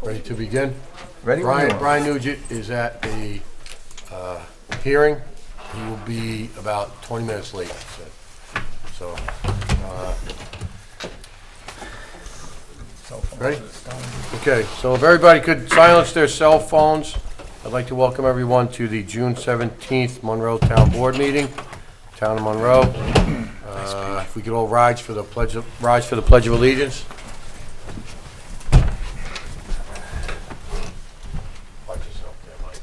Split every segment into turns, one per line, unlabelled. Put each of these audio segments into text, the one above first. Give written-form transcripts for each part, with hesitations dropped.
Ready to begin?
Ready?
Brian Nugent is at a hearing. He will be about 20 minutes late, he said. So, ready? Okay, so if everybody could silence their cell phones, I'd like to welcome everyone to the June 17th Monroe Town Board meeting, Town of Monroe. If we could all rise for the Pledge of Allegiance. Watch yourself there, Mike.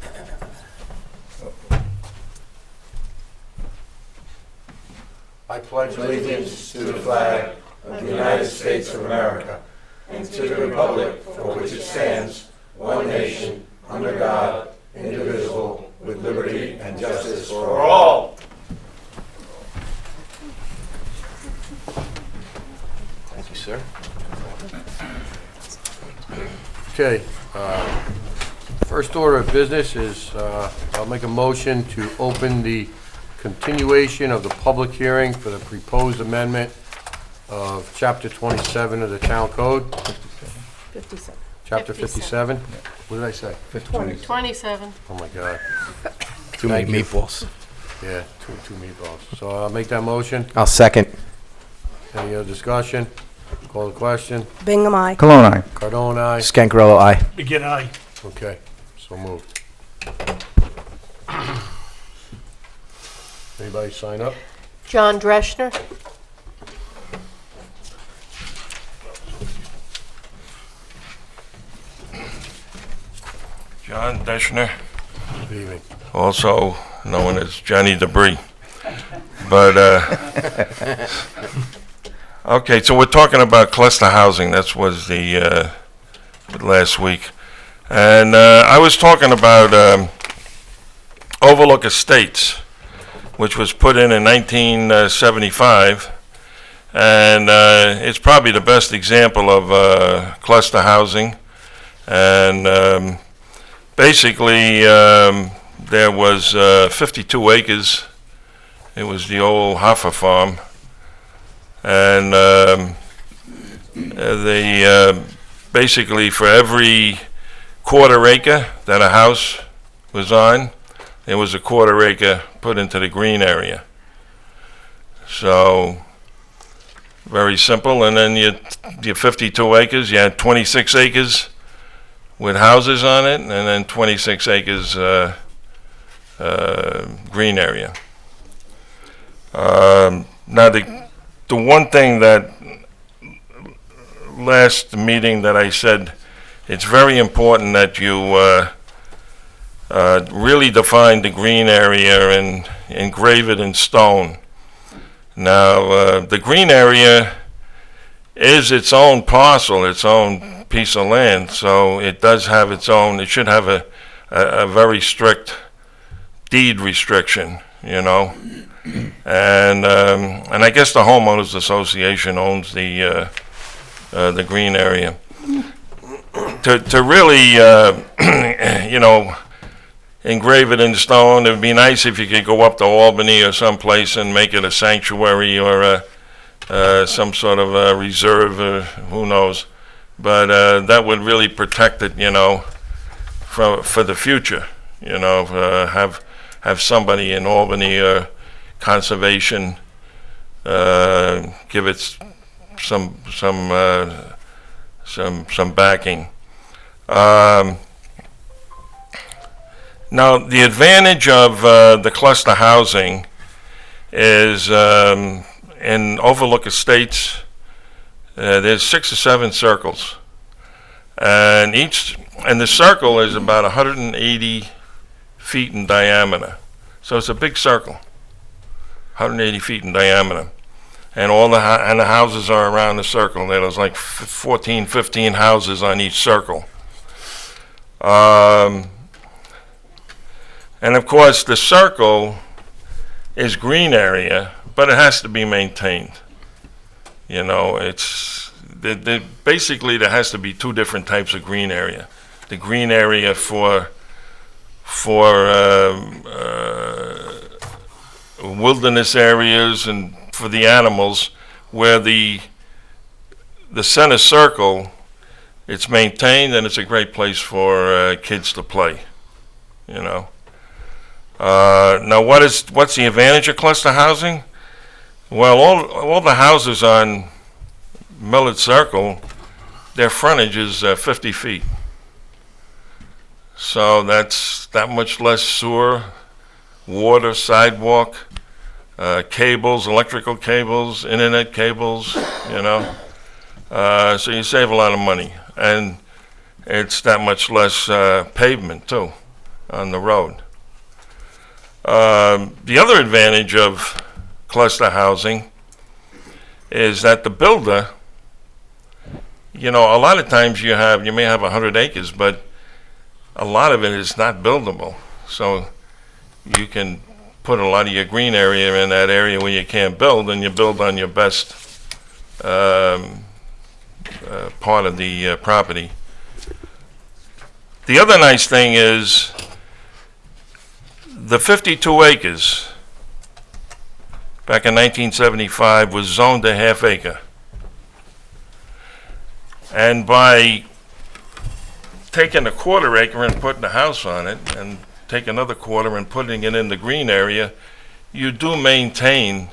I pledge
Allegiance to the flag of the United States of America and to the republic for which it stands, one nation, under God, indivisible, with liberty and justice for all.
Thank you, sir. Okay, first order of business is I'll make a motion to open the continuation of the public hearing for the proposed amendment of Chapter 27 of the Town Code.
57.
Chapter 57? What did I say?
27.
Oh, my God.
Too many
Thank you.
meatballs.
Yeah, two meatballs. So I'll make that motion.
I'll second.
Any other discussion? Call the question.
Bingham, aye.
Cologne, aye.
Cardone, aye.
Scancarello, aye.
Begin aye.
Okay, so moved. Anybody sign up?
John Dreschner.
John Deschner,
Good evening.
also known as Johnny Debris. But, okay, so we're talking about cluster housing. That was the last week. And I was talking about Overlook Estates, which was put in 1975. And it's probably the best example of cluster housing. And basically, there was 52 acres. It was the old Hoffa farm. And they basically, for every quarter acre that a house was on, there was a quarter acre put into the green area. So, very simple. And then your 52 acres, you had 26 acres with houses on it, and then 26 acres green area. Now, the one thing that last meeting that I said, it's very important that you really define the green area and engrave it in stone. Now, the green area is its own parcel, its own piece of land, so it does have its own, it should have a very strict deed restriction, you know. And I guess the homeowners association owns the green area. To really, you know, engrave it in stone, it would be nice if you could go up to Albany or someplace and make it a sanctuary or some sort of a reserve, who knows. But that would really protect it, you know, for the future. You know, have somebody in Albany or conservation give it some backing. Now, the advantage of the cluster housing is in Overlook Estates, there's 6 or 7 circles, and the circle is about 180 feet in diameter. So it's a big circle, 180 feet in diameter, and the houses are around the circle. There's like 14, 15 houses on each circle. And of course, the circle is green area, but it has to be maintained. You know, basically there has to be 2 different types of green area. The green area for wilderness areas and for the animals, where the center circle it's maintained, and it's a great place for kids to play, you know. Now, what's the advantage of cluster housing? Well, all the houses on Millard Circle, their frontage is 50 feet. So that's that much less sewer, water, sidewalk, cables, electrical cables, internet cables, you know. So you save a lot of money. And it's that much less pavement, too, on the road. The other advantage of cluster housing is that the builder, you know, a lot of times you may have 100 acres, but a lot of it is not buildable. So you can put a lot of your green area in that area where you can't build, and you build on your best part of the property. The other nice thing is the 52 acres back in 1975 was zoned a half acre. And by taking a quarter acre and putting a house on it, and take another quarter and putting it in the green area, you do maintain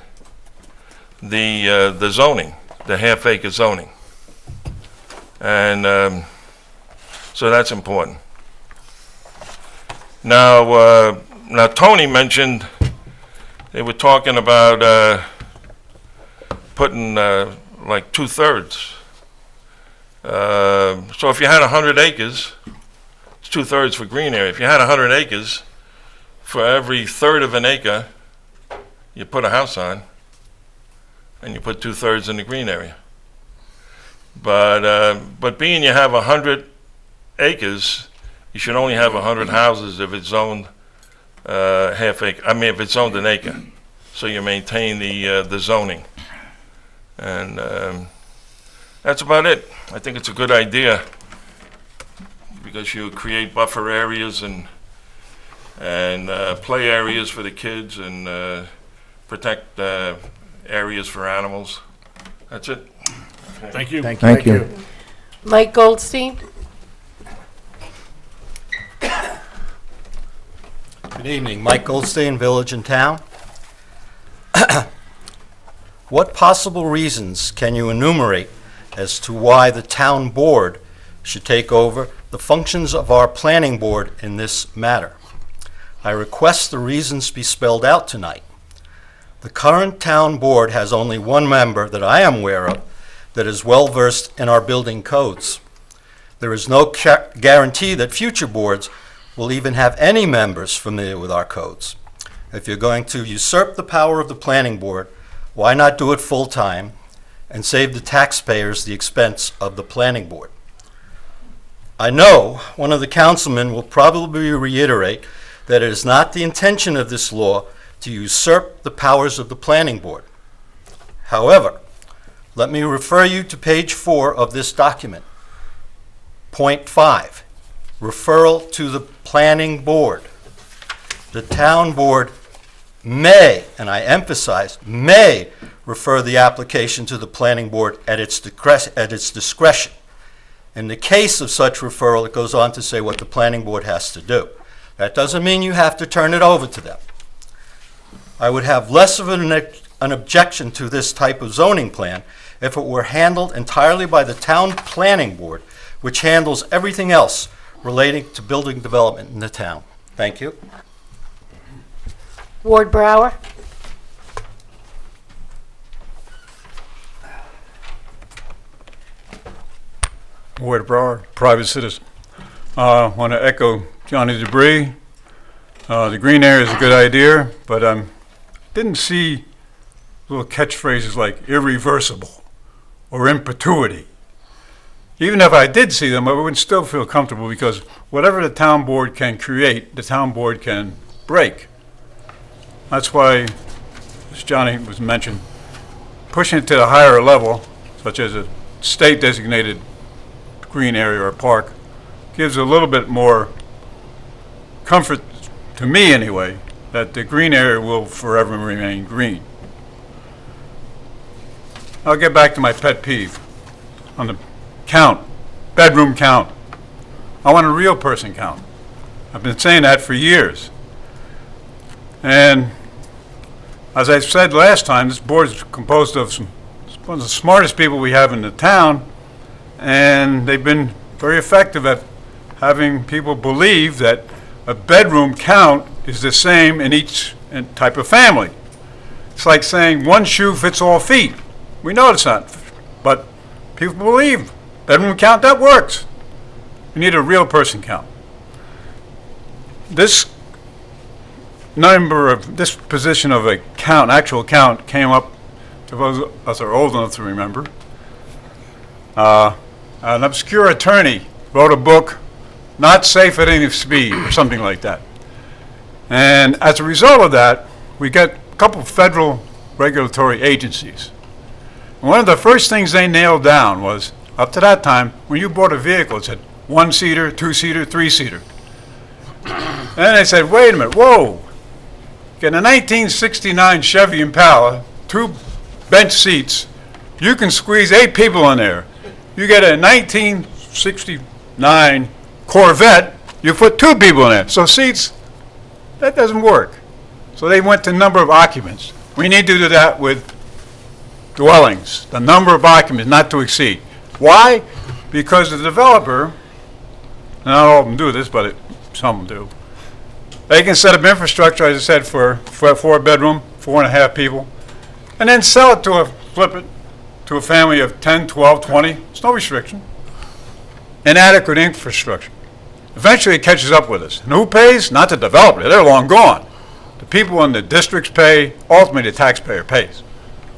the zoning, the half acre zoning. And so that's important. Now, Tony mentioned they were talking about putting like 2/3. So if you had 100 acres, it's 2/3 for green area. If you had 100 acres, for every third of an acre, you put a house on, and you put 2/3 in the green area. But being you have 100 acres, you should only have 100 houses if it's zoned half acre. I mean, if it's zoned an acre, so you maintain the zoning. And that's about it. I think it's a good idea because you create buffer areas and play areas for the kids and protect areas for animals. That's it.
Thank you.
Thank you.
Mike Goldstein?
Good evening, Mike Goldstein, Village and Town. What possible reasons can you enumerate as to why the town board should take over the functions of our planning board in this matter? I request the reasons be spelled out tonight. The current town board has only one member that I am aware of that is well-versed in our building codes. There is no guarantee that future boards will even have any members familiar with our codes. If you're going to usurp the power of the planning board, why not do it full-time and save the taxpayers the expense of the planning board? I know one of the councilmen will probably reiterate that it is not the intention of this law to usurp the powers of the planning board. However, let me refer you to page 4 of this document. Point 5, referral to the planning board. The town board may, and I emphasize, may refer the application to the planning board at its discretion. In the case of such referral, it goes on to say what the planning board has to do. That doesn't mean you have to turn it over to them. I would have less of an objection to this type of zoning plan if it were handled entirely by the town planning board, which handles everything else relating to building development in the town. Thank you.
Ward Brower?
Ward Brower, private citizen. Want to echo Johnny Debris. The green area is a good idea, but didn't see little catchphrases like irreversible or in perpetuity. Even if I did see them, I would still feel comfortable because whatever the town board can create, the town board can break. That's why, as Johnny was mentioned, pushing it to a higher level, such as a state-designated green area or park, gives a little bit more comfort, to me anyway, that the green area will forever remain green. I'll get back to my pet peeve on the count bedroom count. I want a real person count. I've been saying that for years. And as I said last time, this board is composed of one of the smartest people we have in the town, and they've been very effective at having people believe that a bedroom count is the same in each type of family. It's like saying one shoe fits all feet. We know it's not, but people believe bedroom count, that works. We need a real person count. This position of a count, actual count, came up, to those of us are old enough to remember. An obscure attorney wrote a book, Not Safe at Any Speed, or something like that. And as a result of that, we get a couple of federal regulatory agencies. And one of the first things they nailed down was, up to that time, when you bought a vehicle, it said one-seater, two-seater, three-seater. And then they said, wait a minute, whoa. Get a 1969 Chevy Impala, 2 bench seats, you can squeeze 8 people in there. You get a 1969 Corvette, you put 2 people in there. So seats, that doesn't work. So they went to number of occupants. We need to do that with dwellings, the number of occupants not to exceed. Why? Because the developer, not all of them do this, but some of them do, they can set up infrastructure, as I said, for a 4-bedroom, 4.5 people, and then sell it flip it to a family of 10, 12, 20. There's no restriction. Inadequate infrastructure. Eventually it catches up with us. And who pays? Not the developer. They're long gone. The people in the districts pay. Ultimately, the taxpayer pays.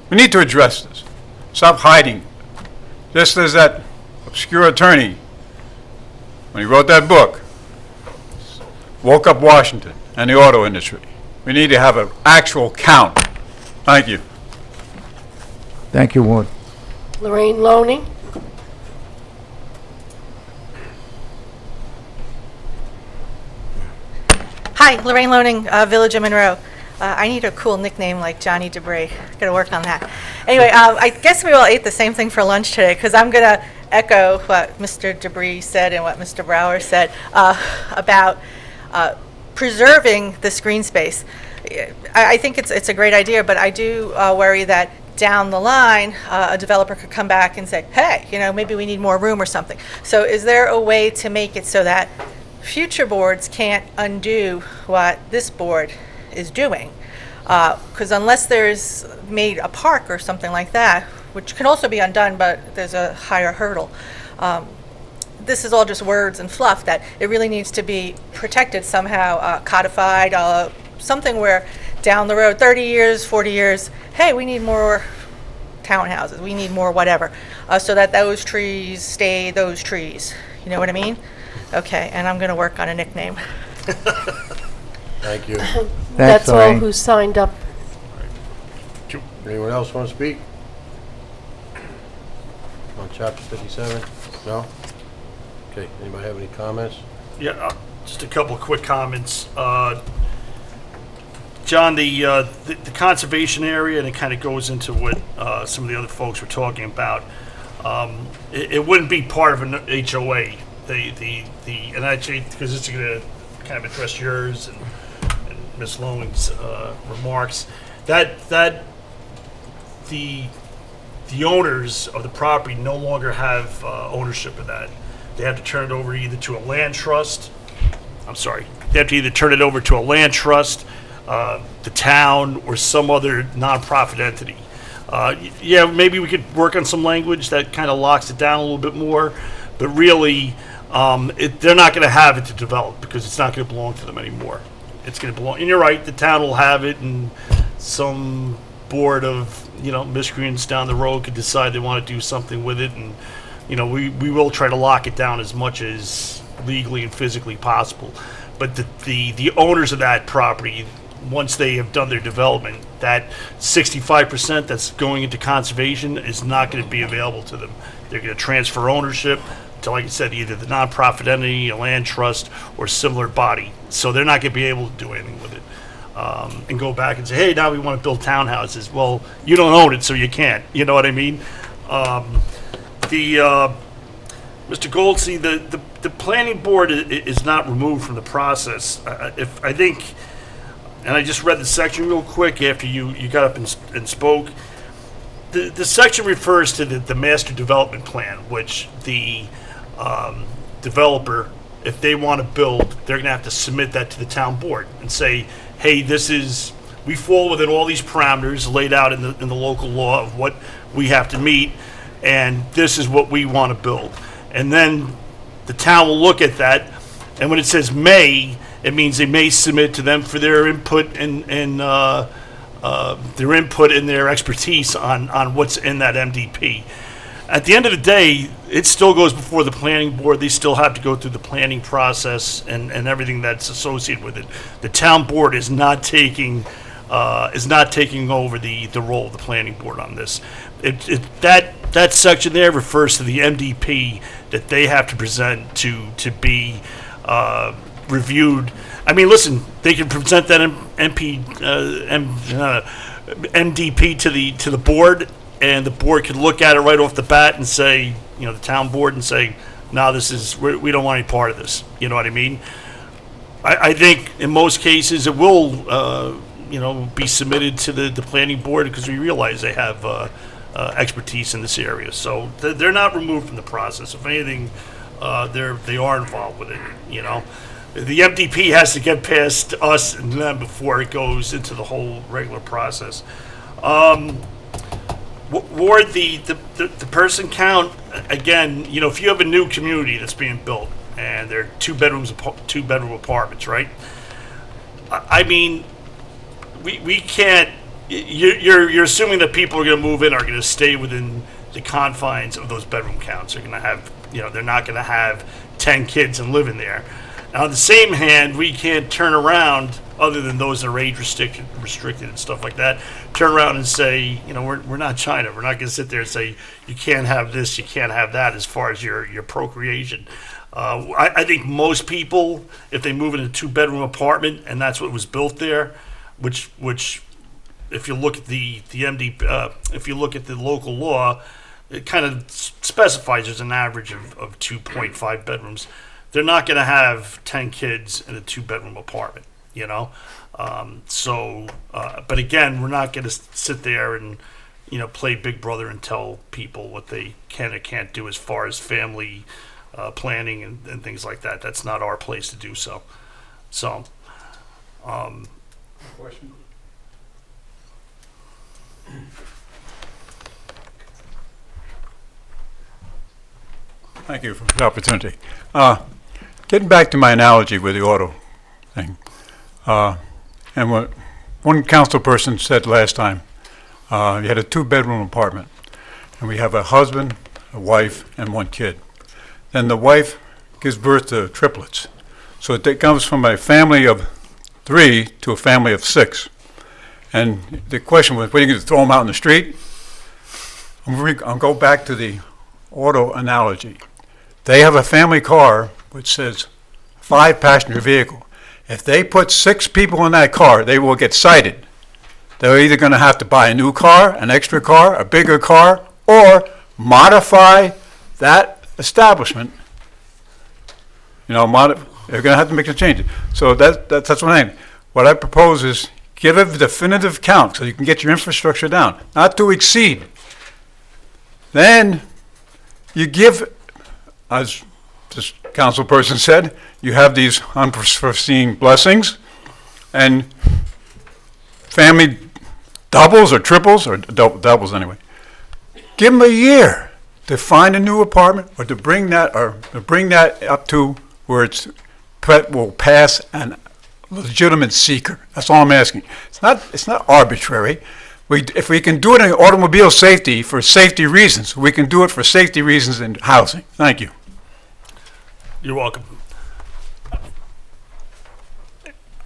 We need to address this. Stop hiding. Just as that obscure attorney, when he wrote that book, woke up Washington and the auto industry. We need to have an actual count. Thank you.
Thank you, Ward.
Lorraine Loney.
Hi, Lorraine Loaning, Village of Monroe. I need a cool nickname like Johnny Debris. Got to work on that. Anyway, I guess we all ate the same thing for lunch today, because I'm going to echo what Mr. Debris said and what Mr. Brower said about preserving this green space. I think it's a great idea, but I do worry that down the line, a developer could come back and say, hey, maybe we need more room or something. So is there a way to make it so that future boards can't undo what this board is doing? Because unless there's made a park or something like that, which can also be undone, but there's a higher hurdle, this is all just words and fluff, that it really needs to be protected somehow, codified, something where down the road, 30 years, 40 years, hey, we need more townhouses, we need more whatever, so that those trees stay those trees. You know what I mean? Okay, and I'm going to work on a nickname.
Thank you.
That's all
Lorraine.
who signed up.
Anyone else want to speak? On chapter 57? No? Okay, anybody have any comments?
Yeah, just a couple of quick comments. John, the conservation area, and it kind of goes into what some of the other folks were talking about. It wouldn't be part of an HOA. And actually, because it's going to kind of address yours and Ms. Lowen's remarks, that the owners of the property no longer have ownership of that. They have to turn it over either to a land trust. They have to either turn it over to a land trust, the town, or some other nonprofit entity. Yeah, maybe we could work on some language that kind of locks it down a little bit more, but really, they're not going to have it to develop because it's not going to belong to them anymore. It's going to belong, and you're right, the town will have it, and some board of miscreants down the road could decide they want to do something with it, and we will try to lock it down as much as legally and physically possible. But the owners of that property, once they have done their development, that 65% that's going into conservation is not going to be available to them. They're going to transfer ownership to, like I said, either the nonprofit entity, a land trust, or similar body. So they're not going to be able to do anything with it. And go back and say, hey, now we want to build townhouses. Well, you don't own it, so you can't. You know what I mean? Mr. Goldstein, the planning board is not removed from the process. If I think, and I just read the section real quick after you got up and spoke. The section refers to the master development plan, which the developer, if they want to build, they're going to have to submit that to the town board and say, hey, we fall within all these parameters laid out in the local law of what we have to meet, and this is what we want to build. And then the town will look at that, and when it says may, it means they may submit to them for their input and their expertise on what's in that MDP. At the end of the day, it still goes before the planning board. They still have to go through the planning process and everything that's associated with it. The town board is not taking over the role of the planning board on this. That section there refers to the MDP that they have to present to be reviewed. I mean, listen, they can present that MDP to the board, and the board could look at it right off the bat and say, the town board, and say, no, we don't want any part of this. You know what I mean? I think in most cases it will, be submitted to the planning board because we realize they have expertise in this area. So they're not removed from the process. If anything, they are involved with it. The MDP has to get past us and them before it goes into the whole regular process. Ward, the person count, again, if you have a new community that's being built and they're two-bedroom apartments, right? I mean, we can't, you're assuming that people are going to move in are going to stay within the confines of those bedroom counts. They're going to have, they're not going to have 10 kids and live in there. Now, on the same hand, we can't turn around, other than those that are age restricted and stuff like that, turn around and say, we're not China. We're not going to sit there and say, you can't have this, you can't have that as far as your procreation. I think most people, if they move in a two-bedroom apartment, and that's what was built there, which if you look at the if you look at the local law, it kind of specifies there's an average of 2.5 bedrooms. They're not going to have 10 kids in a two-bedroom apartment, but again, we're not going to sit there and, play Big Brother and tell people what they can or can't do as far as family planning and things like that. That's not our place to do so.
Question? Thank you for the opportunity. Getting back to my analogy with the auto thing, and what one council person said last time, you had a two-bedroom apartment, and we have a husband, a wife, and one kid. Then the wife gives birth to triplets. So it comes from a family of 3 to a family of 6. And the question was, what are you going to throw them out in the street? I'll go back to the auto analogy. They have a family car which says 5-passenger vehicle. If they put 6 people in that car, they will get cited. They're either going to have to buy a new car, an extra car, a bigger car, or modify that establishment. They're going to have to make a change. So that's what I mean. What I propose is give a definitive count so you can get your infrastructure down, not to exceed. Then you give, as this council person said, you have these unforeseen blessings, and family doubles or triples, or doubles anyway. Give them a year to find a new apartment, or to bring that up to where will pass an legitimate seeker. That's all I'm asking. It's not arbitrary. If we can do it in automobile safety for safety reasons, we can do it for safety reasons in housing. Thank you.
You're welcome.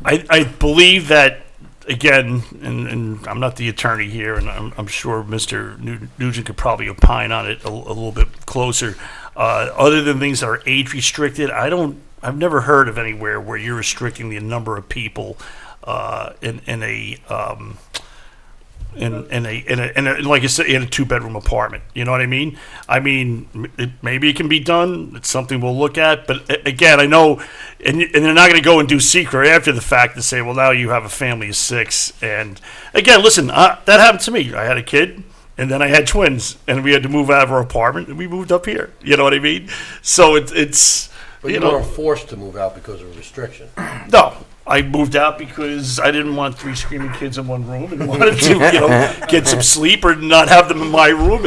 I believe that, again, and I'm not the attorney here, and I'm sure Mr. Nugent could probably opine on it a little bit closer. Other than things that are age restricted, I've never heard of anywhere where you're restricting the number of people in a like I said, in a 2-bedroom apartment. You know what I mean? Maybe it can be done. It's something we'll look at. But again, I know, and they're not going to go and do secret after the fact and say, well, now you have a family of 6. And again, listen, that happened to me. I had a kid, and then I had twins, and we had to move out of our apartment, and we moved up here. You know what I mean? So it's
But you weren't forced to move out because of a restriction.
no. I moved out because I didn't want 3 screaming kids in one room and wanted to, get some sleep or not have them in my room.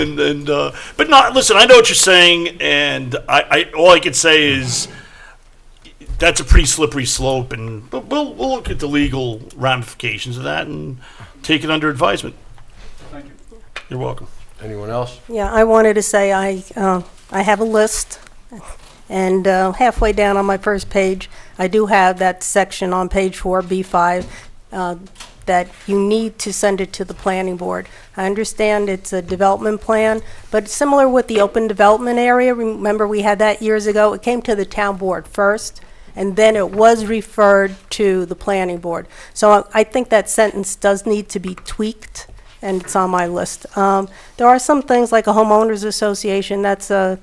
But not. Listen, I know what you're saying, and I all I can say is that's a pretty slippery slope, but we'll look at the legal ramifications of that and take it under advisement.
Thank you.
You're welcome.
Anyone else?
Yeah, I wanted to say I have a list, and halfway down on my first page, I do have that section on page 4B5 that you need to send it to the planning board. I understand it's a development plan, but similar with the open development area, remember we had that years ago, it came to the town board first, and then it was referred to the planning board. So I think that sentence does need to be tweaked, and it's on my list. There are some things like a homeowners association, that's a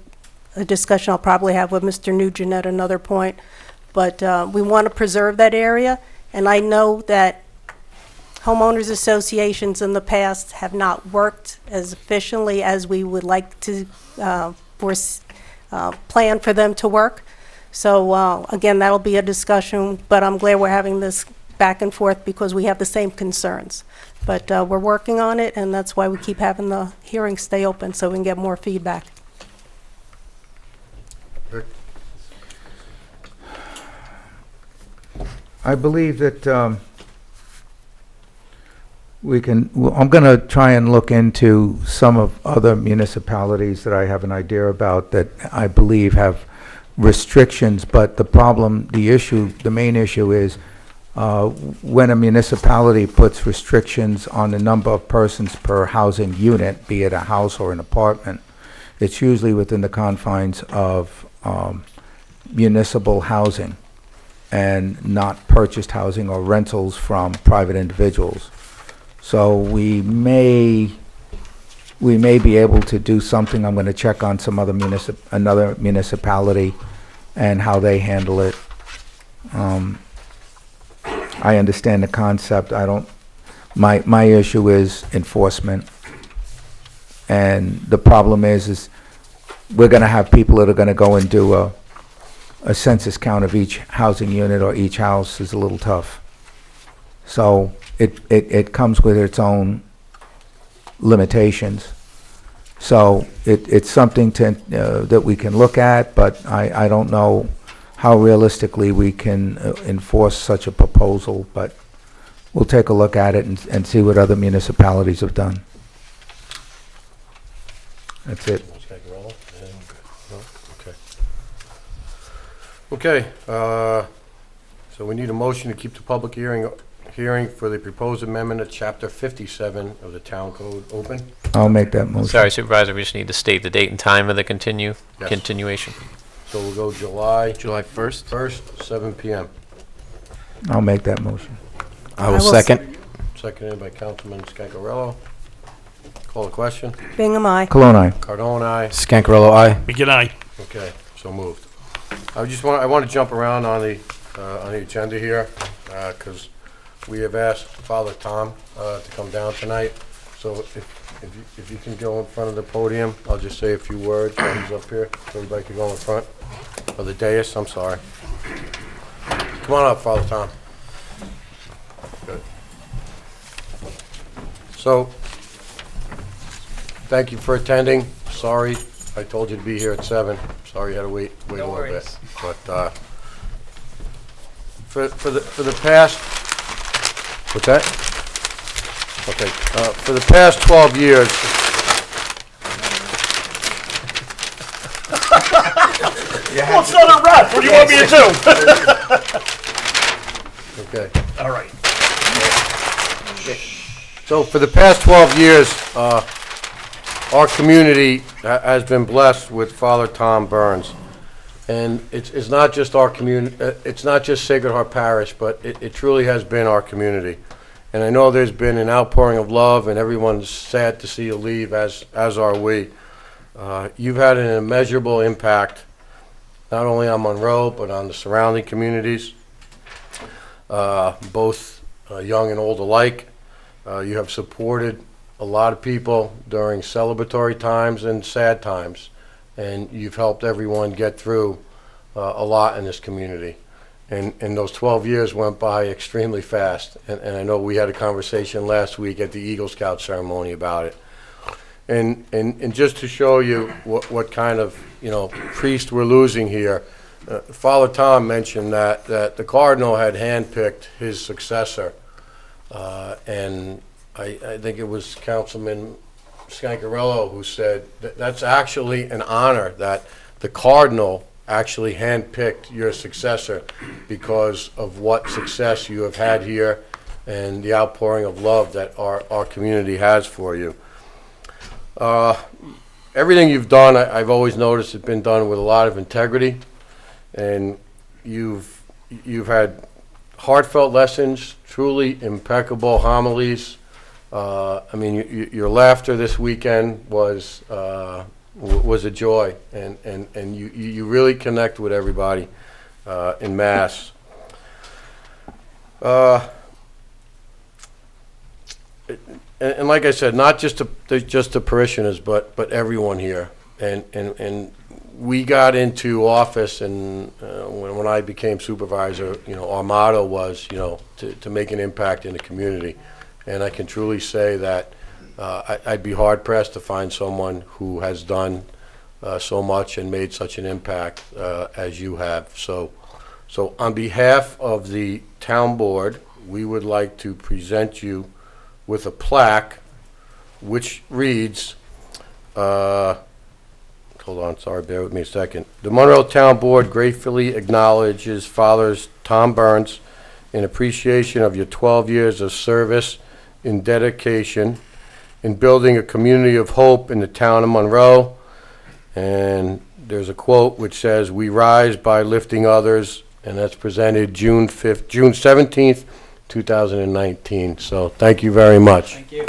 discussion I'll probably have with Mr. Nugent at another point. But we want to preserve that area, and I know that homeowners associations in the past have not worked as efficiently as we would like to plan for them to work. So again, that'll be a discussion, but I'm glad we're having this back and forth because we have the same concerns. But we're working on it, and that's why we keep having the hearings stay open so we can get more feedback.
Rick?
I believe that I'm going to try and look into some of other municipalities that I have an idea about that I believe have restrictions, but the main issue is when a municipality puts restrictions on the number of persons per housing unit, be it a house or an apartment, it's usually within the confines of municipal housing and not purchased housing or rentals from private individuals. So we may be able to do something. I'm going to check on some other another municipality and how they handle it. I understand the concept. My issue is enforcement. And the problem is we're going to have people that are going to go and do a census count of each housing unit or each house is a little tough. So it comes with its own limitations. So it's something that we can look at, but I don't know how realistically we can enforce such a proposal, but we'll take a look at it and see what other municipalities have done. That's it.
Okay, so we need a motion to keep the public hearing for the proposed amendment of Chapter 57 of the Town Code open.
I'll make that motion.
Sorry, Supervisor, we just need to state the date and time of the continuation.
So we'll go July
July 1st?
1st, 7 PM.
I'll make that motion.
I will second.
Seconded by Councilman Scancarello. Call the question.
Bingham, aye.
Cologne, aye.
Cardone, aye.
Scancarello, aye.
Good night.
Okay, so moved. I want to jump around on the agenda here, because we have asked Father Tomm to come down tonight. So if you can go in front of the podium, I'll just say a few words while he's up here. So everybody can go in front of the dais. I'm sorry. Come on up, Father Tomm. Good. So, thank you for attending. Sorry, I told you to be here at 7. Sorry you had to wait a little bit. But for the past, what's that? Okay, for the past 12 years.
Well, it's not a wrap. What do you want me to do?
Okay.
All right.
So for the past 12 years, our community has been blessed with Father Tomm Burns. And it's not just our community, it's not just Sacred Heart Parish, but it truly has been our community. And I know there's been an outpouring of love, and everyone's sad to see you leave, as are we. You've had an immeasurable impact, not only on Monroe, but on the surrounding communities, both young and old alike. You have supported a lot of people during celebratory times and sad times, and you've helped everyone get through a lot in this community. And those 12 years went by extremely fast. And I know we had a conversation last week at the Eagle Scout ceremony about it. And just to show you what kind of, priest we're losing here, Father Tomm mentioned that the Cardinal had handpicked his successor. And I think it was Councilman Scancarello who said that's actually an honor, that the Cardinal actually handpicked your successor because of what success you have had here and the outpouring of love that our community has for you. Everything you've done, I've always noticed, has been done with a lot of integrity, and you've had heartfelt lessons, truly impeccable homilies. Your laughter this weekend was a joy, and you really connect with everybody in Mass. And like I said, not just the parishioners, but everyone here. And we got into office, and when I became supervisor, our motto was, to make an impact in the community. And I can truly say that I'd be hard pressed to find someone who has done so much and made such an impact as you have. So on behalf of the town board, we would like to present you with a plaque which reads, hold on, sorry, bear with me a second. The Monroe Town Board gratefully acknowledges Fathers Tomm Burns in appreciation of your 12 years of service and dedication in building a community of hope in the town of Monroe. And there's a quote which says, "We rise by lifting others," and that's presented June 17th, 2019. So thank you very much.
Thank you.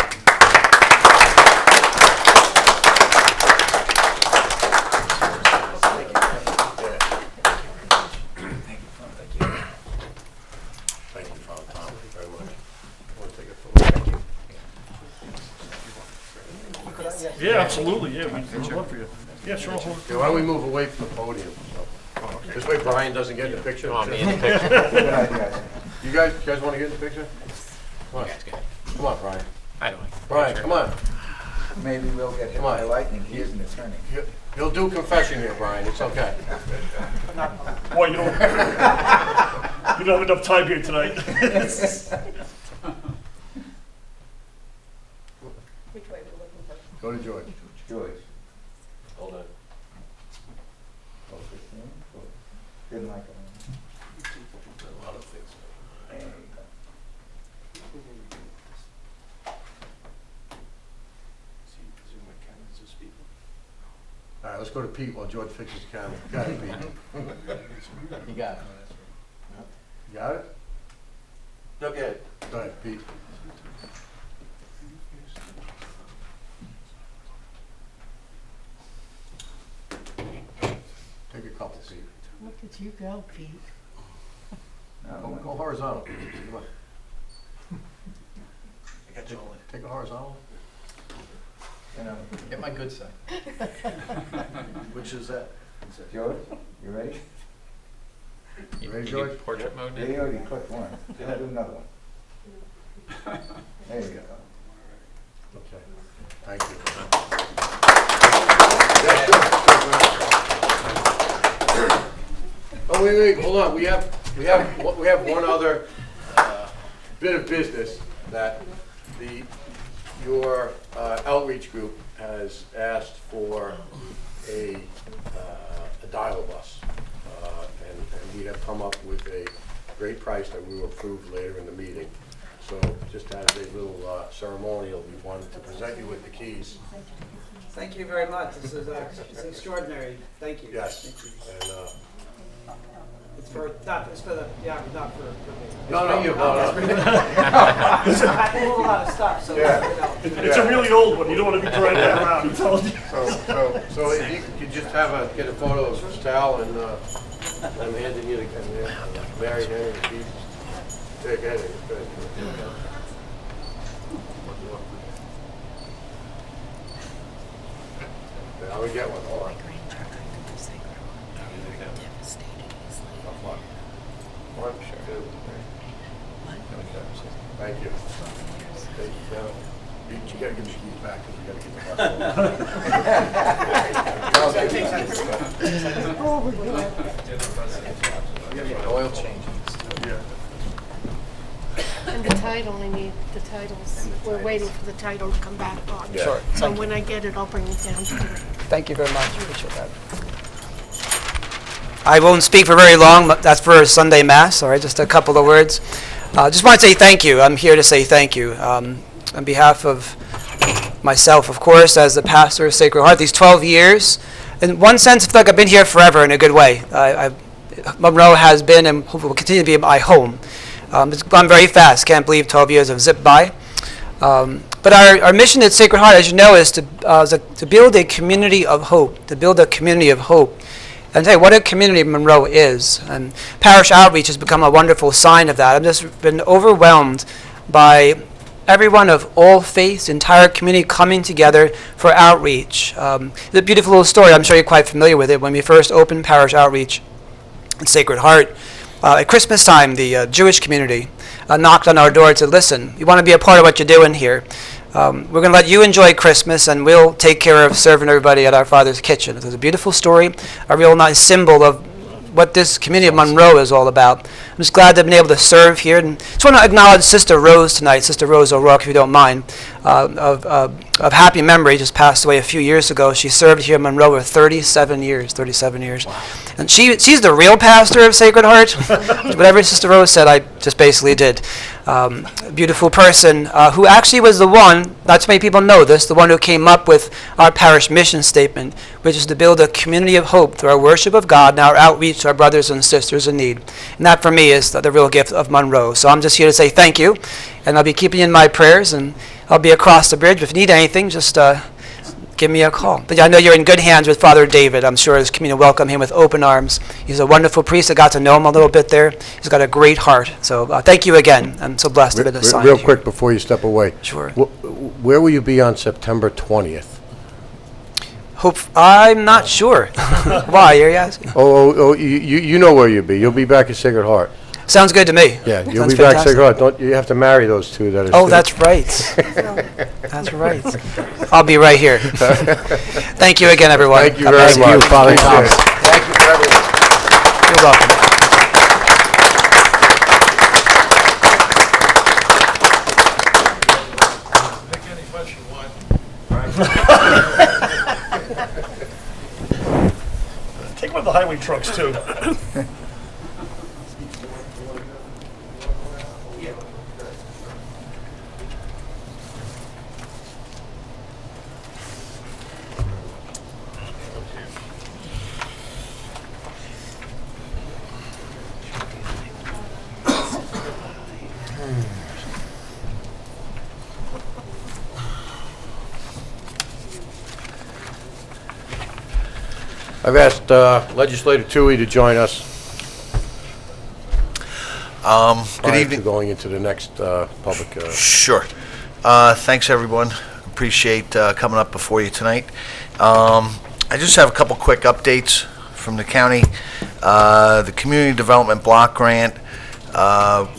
Yeah, absolutely, yeah, we'd love for you. Yeah, sure. I'll hold it.
Okay, why don't we move away from the podium? This way Brian doesn't get in the picture.
Want me in the picture?
You guys want to get in the picture? Come on, come on, Brian.
I don't.
Brian, come on.
Maybe we'll get hit
Come on.
by lightning. He is an attorney.
You'll do confession here, Brian. It's okay.
Boy, you don't have enough time here tonight.
Go to George.
George.
Hold on.
Didn't like it.
A lot of things.
There you go.
All right, let's go to Pete while George fixes the camera. Got it, Pete.
You got it.
You got it?
Okay.
Go ahead, Pete. Take a couple, Pete.
Look at you go, Pete.
Go horizontal, Pete. Come on.
I got you all in.
Take a horizontal.
Get my good side. Which is that?
George, you ready?
You ready,
You
George?
do portrait mode
Yeah,
now?
you already clicked one. Then do another one. There you go.
Okay. Thank you. Oh, wait, hold on. We have one other bit of business that your outreach group has asked for a dial bus, and we have come up with a great price that we will approve later in the meeting. So just as a little ceremonial, we wanted to present you with the keys.
Thank you very much. This is it's extraordinary. Thank you.
Yes.
Thank you.
And
It's It's for the, yeah, not for me.
No, you,
I moved a lot of stuff, so, you know.
It's a really old one, you don't want to be driving that around, I'm telling you.
So if you could just get a photo of Sal and I'm handing you the, Mary, Henry, Keith. Take Henry. I would get one, hold on. One, two, thank you. You gotta give me keys back, because we gotta get the oil change.
And the title, I need the titles. We're waiting for the title to come back on.
Sure.
So when I get it, I'll bring it down to you.
Thank you very much, appreciate that. I won't speak for very long, but that's for Sunday Mass, all right, just a couple of words. Just want to say thank you. I'm here to say thank you. On behalf of myself, of course, as the pastor of Sacred Heart, these 12 years, in one sense, I feel like I've been here forever in a good way. Monroe has been and will continue to be my home. It's gone very fast. Can't believe 12 years have zipped by. But our mission at Sacred Heart, as you know, is to build a community of hope, to build a community of hope. And tell you what a community Monroe is. And parish outreach has become a wonderful sign of that. I've just been overwhelmed by everyone of all faiths, the entire community coming together for outreach. It's a beautiful little story. I'm sure you're quite familiar with it. When we first opened parish outreach at Sacred Heart, at Christmas time, the Jewish community knocked on our door and said, listen, you want to be a part of what you're doing here. We're going to let you enjoy Christmas, and we'll take care of serving everybody at our Father's kitchen. It's a beautiful story, a real nice symbol of what this community of Monroe is all about. I'm just glad to have been able to serve here. And just want to acknowledge Sister Rose tonight, Sister Rose O'Rourke, if you don't mind, of happy memory, just passed away a few years ago. She served here in Monroe for 37 years. Wow. And she's the real pastor of Sacred Heart. Whatever Sister Rose said, I just basically did. A beautiful person who actually was the one, not too many people know this, the one who came up with our parish mission statement, which is to build a community of hope through our worship of God and our outreach to our brothers and sisters in need. And that for me is the real gift of Monroe. So I'm just here to say thank you, and I'll be keeping you in my prayers, and I'll be across the bridge. If you need anything, just give me a call. But I know you're in good hands with Father David. I'm sure his community will welcome him with open arms. He's a wonderful priest. I got to know him a little bit there. He's got a great heart. So thank you again. I'm so blessed to be assigned
Real
here.
quick before you step away.
Sure.
Where will you be on September 20th?
I'm not sure. Why, are you asking?
You know where you'll be. You'll be back at Sacred Heart.
Sounds good to me.
Yeah, you'll
Sounds
be back at
fantastic.
Sacred Heart. Don't you have to marry those two that are
Oh,
still-
that's right. That's right. I'll be right here. Thank you again, everyone.
Thank you
God
very
bless
much.
Father
Appreciate
Tomm.
it. Thank you for everything.
You're welcome.
Take one of the highway trucks, too.
I've asked Legislator Tui to join us
Good
prior to
evening.
going into the next public.
Sure. Thanks, everyone. Appreciate coming up before you tonight. I just have a couple quick updates from the county. The Community Development Block Grant, last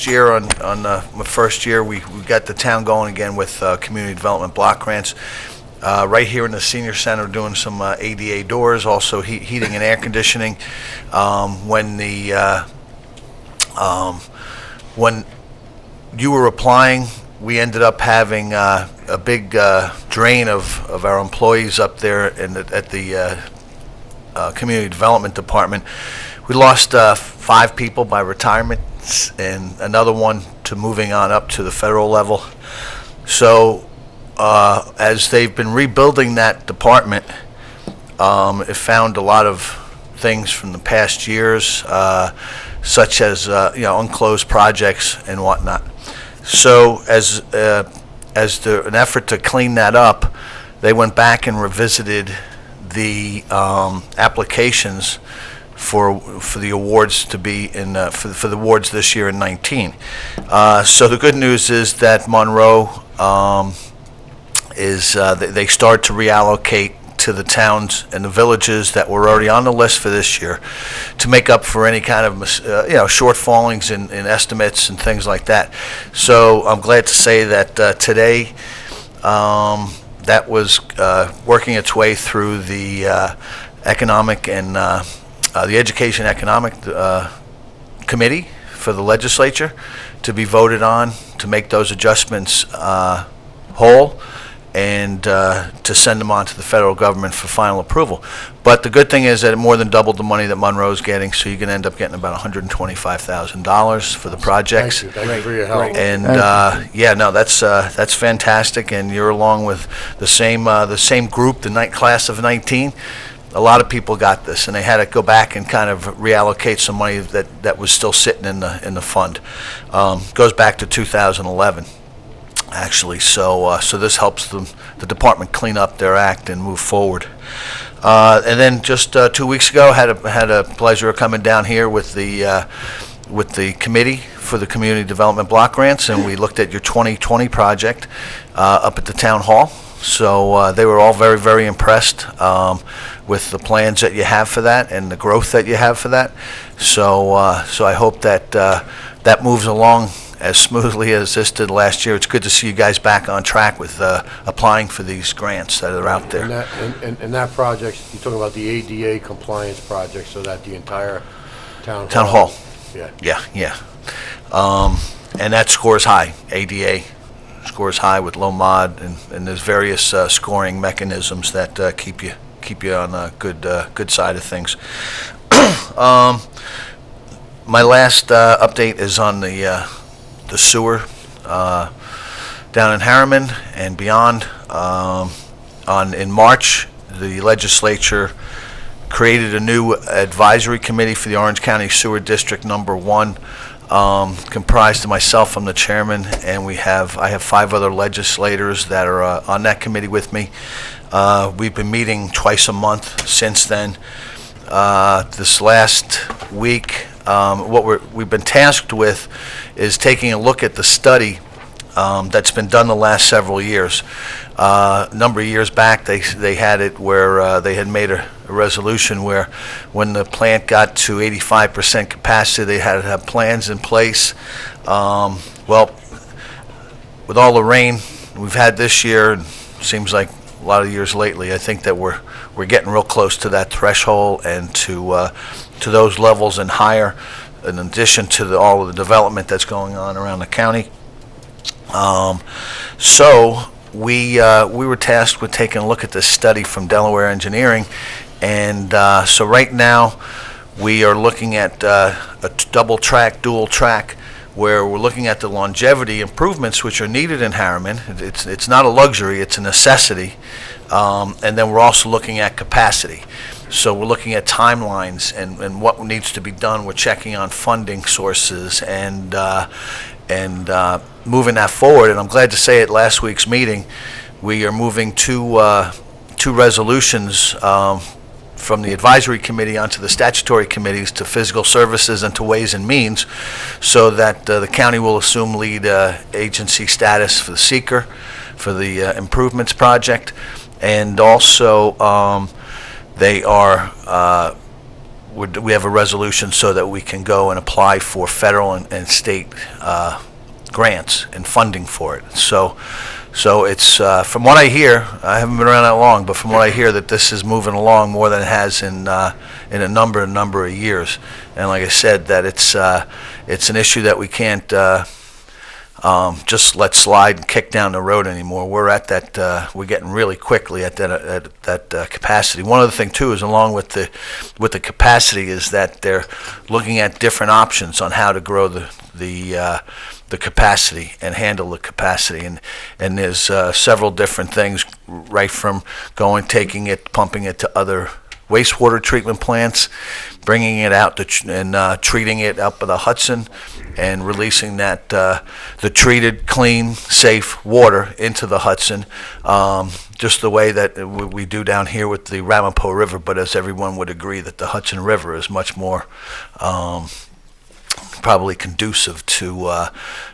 year on the first year, we got the town going again with Community Development Block Grants. Right here in the senior center, doing some ADA doors, also heating and air conditioning. When you were applying, we ended up having a big drain of our employees up there at the Community Development Department. We lost 5 people by retirement and another one to moving on up to the federal level. So as they've been rebuilding that department, it found a lot of things from the past years, such as unclosed projects and whatnot. So as an effort to clean that up, they went back and revisited the applications for the awards to be in for the awards this year in 19. So the good news is that Monroe they start to reallocate to the towns and the villages that were already on the list for this year to make up for any kind of shortfallings in estimates and things like that. So I'm glad to say that today that was working its way through the economic and the Education Economic Committee for the legislature to be voted on to make those adjustments whole and to send them on to the federal government for final approval. But the good thing is that it more than doubled the money that Monroe's getting, so you can end up getting about $125,000 for the projects.
Thank you for your help.
And that's fantastic. And you're along with the same group, the class of 19. A lot of people got this, and they had to go back and kind of reallocate some money that was still sitting in the fund. Goes back to 2011. Actually, so this helps the department clean up their act and move forward. And then just 2 weeks ago, had a pleasure of coming down here with the committee for the community development block grants, and we looked at your 2020 project up at the town hall. So they were all very, very impressed with the plans that you have for that and the growth that you have for that. So I hope that that moves along as smoothly as this did last year. It's good to see you guys back on track with applying for these grants that are out there.
And that project, you're talking about the ADA compliance project, so that the entire town
hall.
Yeah.
Yeah. And that scores high. ADA scores high with low mod, and there's various scoring mechanisms that keep you on a good side of things. My last update is on the sewer down in Harriman and beyond. In March, the legislature created a new advisory committee for the Orange County Sewer District Number 1, comprised of myself. I'm the chairman, and I have 5 other legislators that are on that committee with me. We've been meeting twice a month since then. This last week, what we've been tasked with is taking a look at the study that's been done the last several years. A number of years back, they had it where they had made a resolution where when the plant got to 85% capacity, they had to have plans in place. Well, with all the rain we've had this year, and seems like a lot of years lately, I think that we're getting real close to that threshold and to those levels and higher, in addition to all of the development that's going on around the county. So we were tasked with taking a look at this study from Delaware Engineering, and so right now we are looking at a double track, dual track, where we're looking at the longevity improvements which are needed in Harriman. It's not a luxury, it's a necessity. And then we're also looking at capacity. So we're looking at timelines and what needs to be done. We're checking on funding sources and moving that forward. And I'm glad to say at last week's meeting, we are moving two resolutions from the advisory committee onto the statutory committees to physical services and to ways and means, so that the county will assume lead agency status for the seeker for the improvements project. And also we have a resolution so that we can go and apply for federal and state grants and funding for it. So it's, from what I hear, I haven't been around that long, but from what I hear, that this is moving along more than it has in a number of years. And like I said, that it's an issue that we can't just let slide and kick down the road anymore. We're at that. We're getting really quickly at that capacity. One other thing too is, along with the capacity, is that they're looking at different options on how to grow the capacity and handle the capacity, and there's several different things, right from taking it, pumping it to other wastewater treatment plants, bringing it out and treating it up at the Hudson, and releasing that the treated, clean, safe water into the Hudson, just the way that we do down here with the Ramapo River. But as everyone would agree, that the Hudson River is much more probably conducive to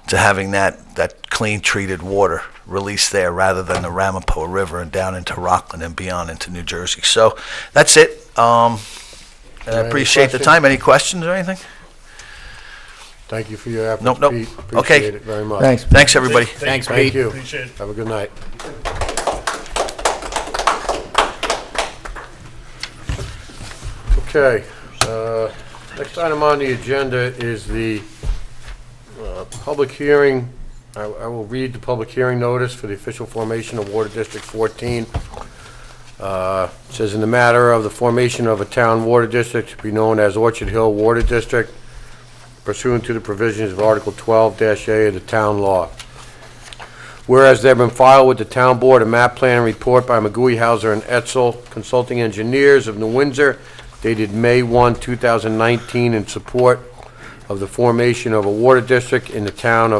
having that clean, treated water released there, rather than the Ramapo River and down into Rockland and beyond into New Jersey. So that's it. I appreciate the
questions?
time. Any questions or anything?
Thank you for your efforts,
Nope.
Pete.
Okay.
Appreciate it very much.
Thanks.
Thanks, everybody.
Thanks,
Thank you.
Appreciate it.
Have a good night. Okay, next item on the agenda is the public hearing. I will read the public hearing notice for the official formation of Water District 14. It says, in the matter of the formation of a town water district to be known as Orchard Hill Water District, pursuant to the provisions of Article 12-A of the town law. Whereas there have been filed with the town board a map plan and report by McGooey, Hauser, and Etzel Consulting Engineers of New Windsor, dated May 1, 2019, in support of the formation of a water district in the town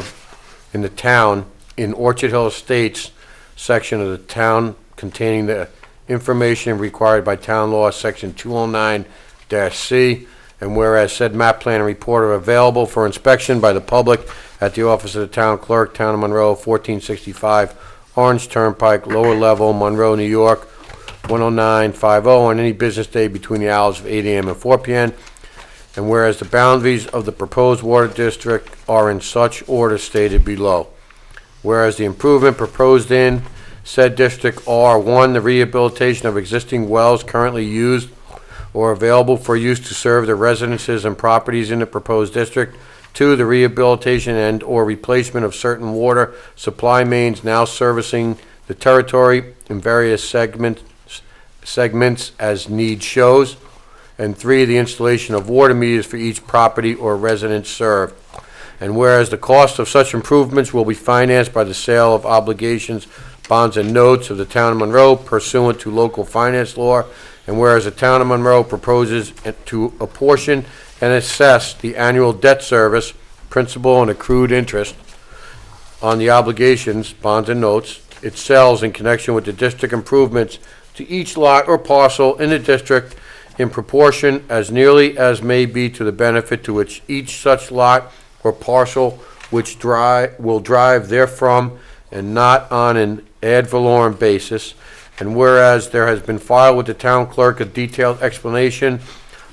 in Orchard Hill Estates section of the town, containing the information required by town law, section 209-C. And whereas said map plan and report are available for inspection by the public at the office of the town clerk, Town of Monroe, 1465 Orange Turnpike, lower level, Monroe, New York, 10950, on any business day between the hours of 8 a.m. and 4 p.m. And whereas the boundaries of the proposed water district are in such order stated below. Whereas the improvement proposed in said district are: 1, the rehabilitation of existing wells currently used or available for use to serve the residences and properties in the proposed district. 2, the rehabilitation and or replacement of certain water supply mains now servicing the territory in various segments as need shows. And 3, the installation of water meters for each property or residence served. And whereas the cost of such improvements will be financed by the sale of obligations, bonds, and notes of the town of Monroe pursuant to local finance law. And whereas the town of Monroe proposes to apportion and assess the annual debt service, principal, and accrued interest on the obligations, bonds, and notes it sells in connection with the district improvements to each lot or parcel in the district in proportion as nearly as may be to the benefit to which each such lot or parcel which will drive therefrom, and not on an ad valorem basis. And whereas there has been filed with the town clerk a detailed explanation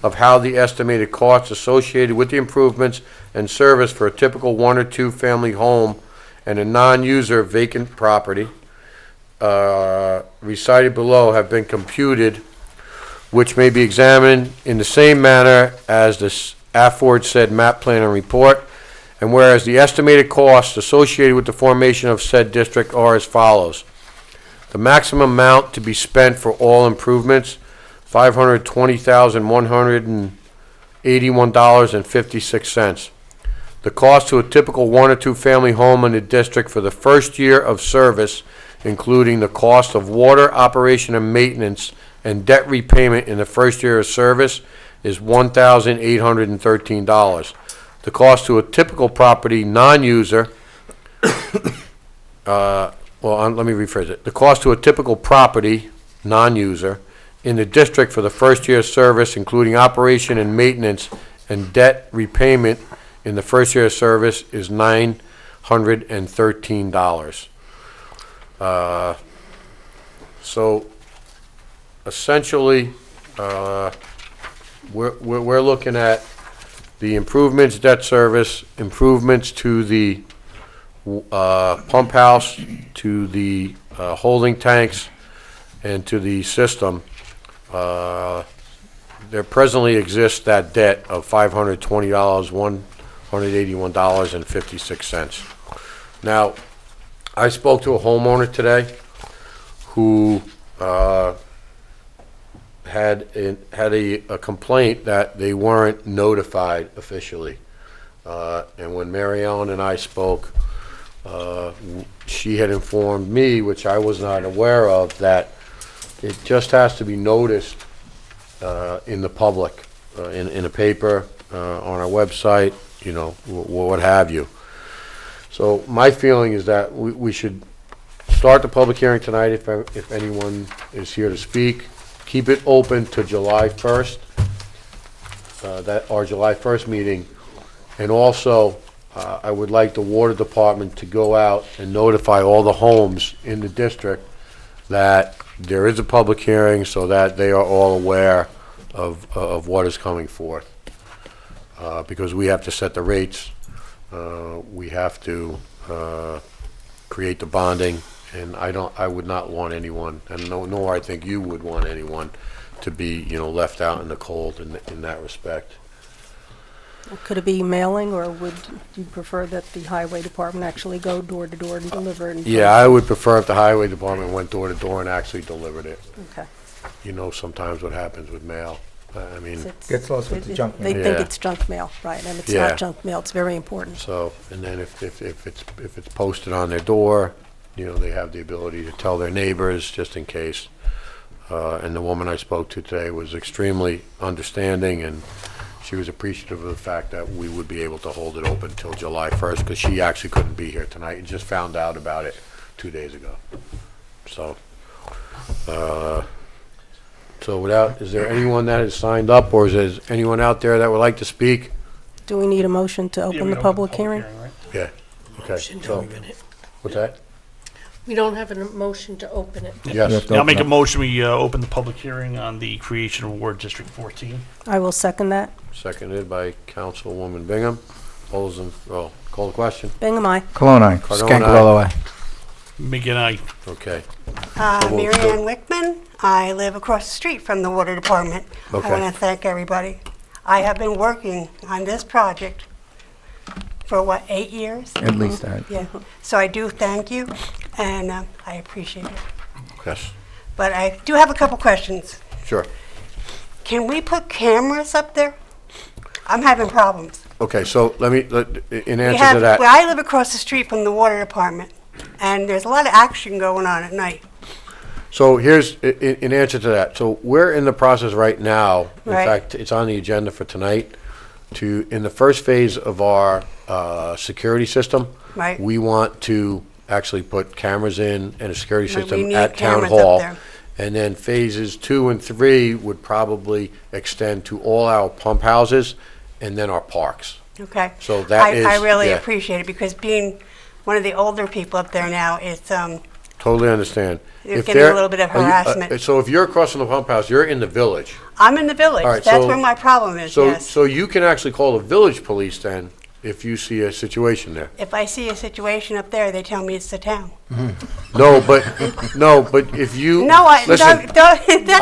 of how the estimated costs associated with the improvements and service for a typical 1 or 2 family home and a non-user vacant property recited below have been computed, which may be examined in the same manner as the aforesaid map plan and report. And whereas the estimated costs associated with the formation of said district are as follows: the maximum amount to be spent for all improvements, $520,181.56. The cost to a typical 1 or 2 family home in the district for the first year of service, including the cost of water operation and maintenance and debt repayment in the first year of service, is $1,813. The cost to a typical property non-user, let me rephrase it. The cost to a typical property non-user in the district for the first year of service, including operation and maintenance and debt repayment in the first year of service, is $913. So essentially, we're looking at the improvements, debt service, improvements to the pump house, to the holding tanks, and to the system. There presently exists that debt of $520,181.56. Now, I spoke to a homeowner today who had a complaint that they weren't notified officially. And when Mary Ellen and I spoke, she had informed me, which I was not aware of, that it just has to be noticed in the public, in a paper, on our website, you know, what have you. So my feeling is that we should start the public hearing tonight if anyone is here to speak. Keep it open to July 1st, our July 1st meeting. And also, I would like the water department to go out and notify all the homes in the district that there is a public hearing so that they are all aware of what is coming forth. Because we have to set the rates, we have to create the bonding, and I would not want anyone, and nor I think you would want anyone to be, you know, left out in the cold in that respect.
Could it be mailing, or would you prefer that the highway department actually go door to door and deliver it?
Yeah, I would prefer if the highway department went door to door and actually delivered it.
Okay.
You know sometimes what happens with mail. I mean,
Gets lost with the junk mail.
They think
Yeah.
it's junk mail, right, and it's
Yeah.
not junk mail, it's very important.
so, and then if it's posted on their door, you know, they have the ability to tell their neighbors just in case. And the woman I spoke to today was extremely understanding, and she was appreciative of the fact that we would be able to hold it open until July 1st, because she actually couldn't be here tonight and just found out about it 2 days ago. So, is there anyone that has signed up, or is there anyone out there that would like to speak?
Do we need a motion to
Yeah,
open
we
the
don't
public
have a
hearing?
right?
Yeah, okay, so, what's that?
We don't have a motion to open it.
Yes,
Yeah, I'll make a motion, we open the public hearing on the creation of Ward District 14.
I will second that.
seconded by Councilwoman Bingham. All those call the question?
Bingham, aye.
Cologne, aye.
Cardone,
Scangarello, aye.
Megan, aye.
Okay,
Mary Ann Wickman. I live across the street from the water department.
Okay.
I want to thank everybody. I have been working on this project for 8 years?
At least that.
Yeah. So I do thank you, and I appreciate it.
yes,
But I do have a couple questions.
sure.
Can we put cameras up there? I'm having problems.
Okay, so in
We
answer to that.
Well, I live across the street from the water department, and there's a lot of action going on at night.
So here's, in answer to that, so we're in the process right now, in
Right.
fact, it's on the agenda for tonight, in the first phase of our security system,
Right.
we want to actually put cameras in and a security
Right, we
system
need
at Town
cameras up
Hall.
there.
And then phases 2 and 3 would probably extend to all our pump houses and then our parks.
Okay.
So that
I
is-
really
yeah.
appreciate it, because being one of the older people up there now, it's,
Totally understand.
You're
If
getting a
they're-
little bit of
are you-
harassment.
So if you're across from the pump house, you're in the village.
I'm in the village.
All right,
That's
so-
where my problem is,
So,
yes.
so you can actually call the village police then, if you see a situation there.
If I see a situation up there, they tell me it's the town.
No, but if you.
No,
listen,
that's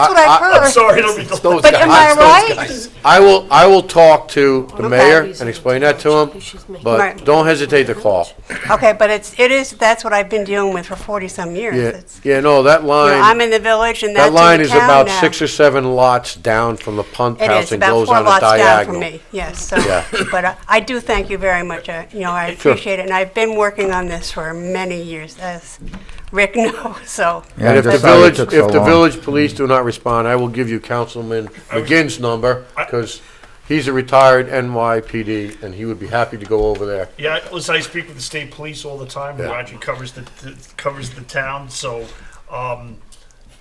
what I've heard.
I'm sorry, I don't mean to-
those
But am
guys-
I right?
I will talk to the
Okay.
mayor and explain that to him, but
Right.
don't hesitate to call.
Okay, but that's what I've been dealing with for 40-some years.
Yeah,
It's-
yeah, no, that
you know, I'm
line,
in the village, and that's
that
in the
line is
town
about
now.
6 or 7 lots down from the pump
It
house
is,
and
about
goes
4
on a
lots down
diagonal.
from me, yes. So,
Yeah.
but I do thank you very much. I
Sure.
appreciate it, and I've been working on this for many years, as Rick knows, so.
Yeah,
And if the
I'm sorry it
village,
took so
if the
long.
village police do not respond, I will give you Councilman McGinn's number, because he's a retired NYPD, and he would be happy to go over there.
Yeah, listen, I speak with the state police all the time, who
Yeah.
actually covers the town, so,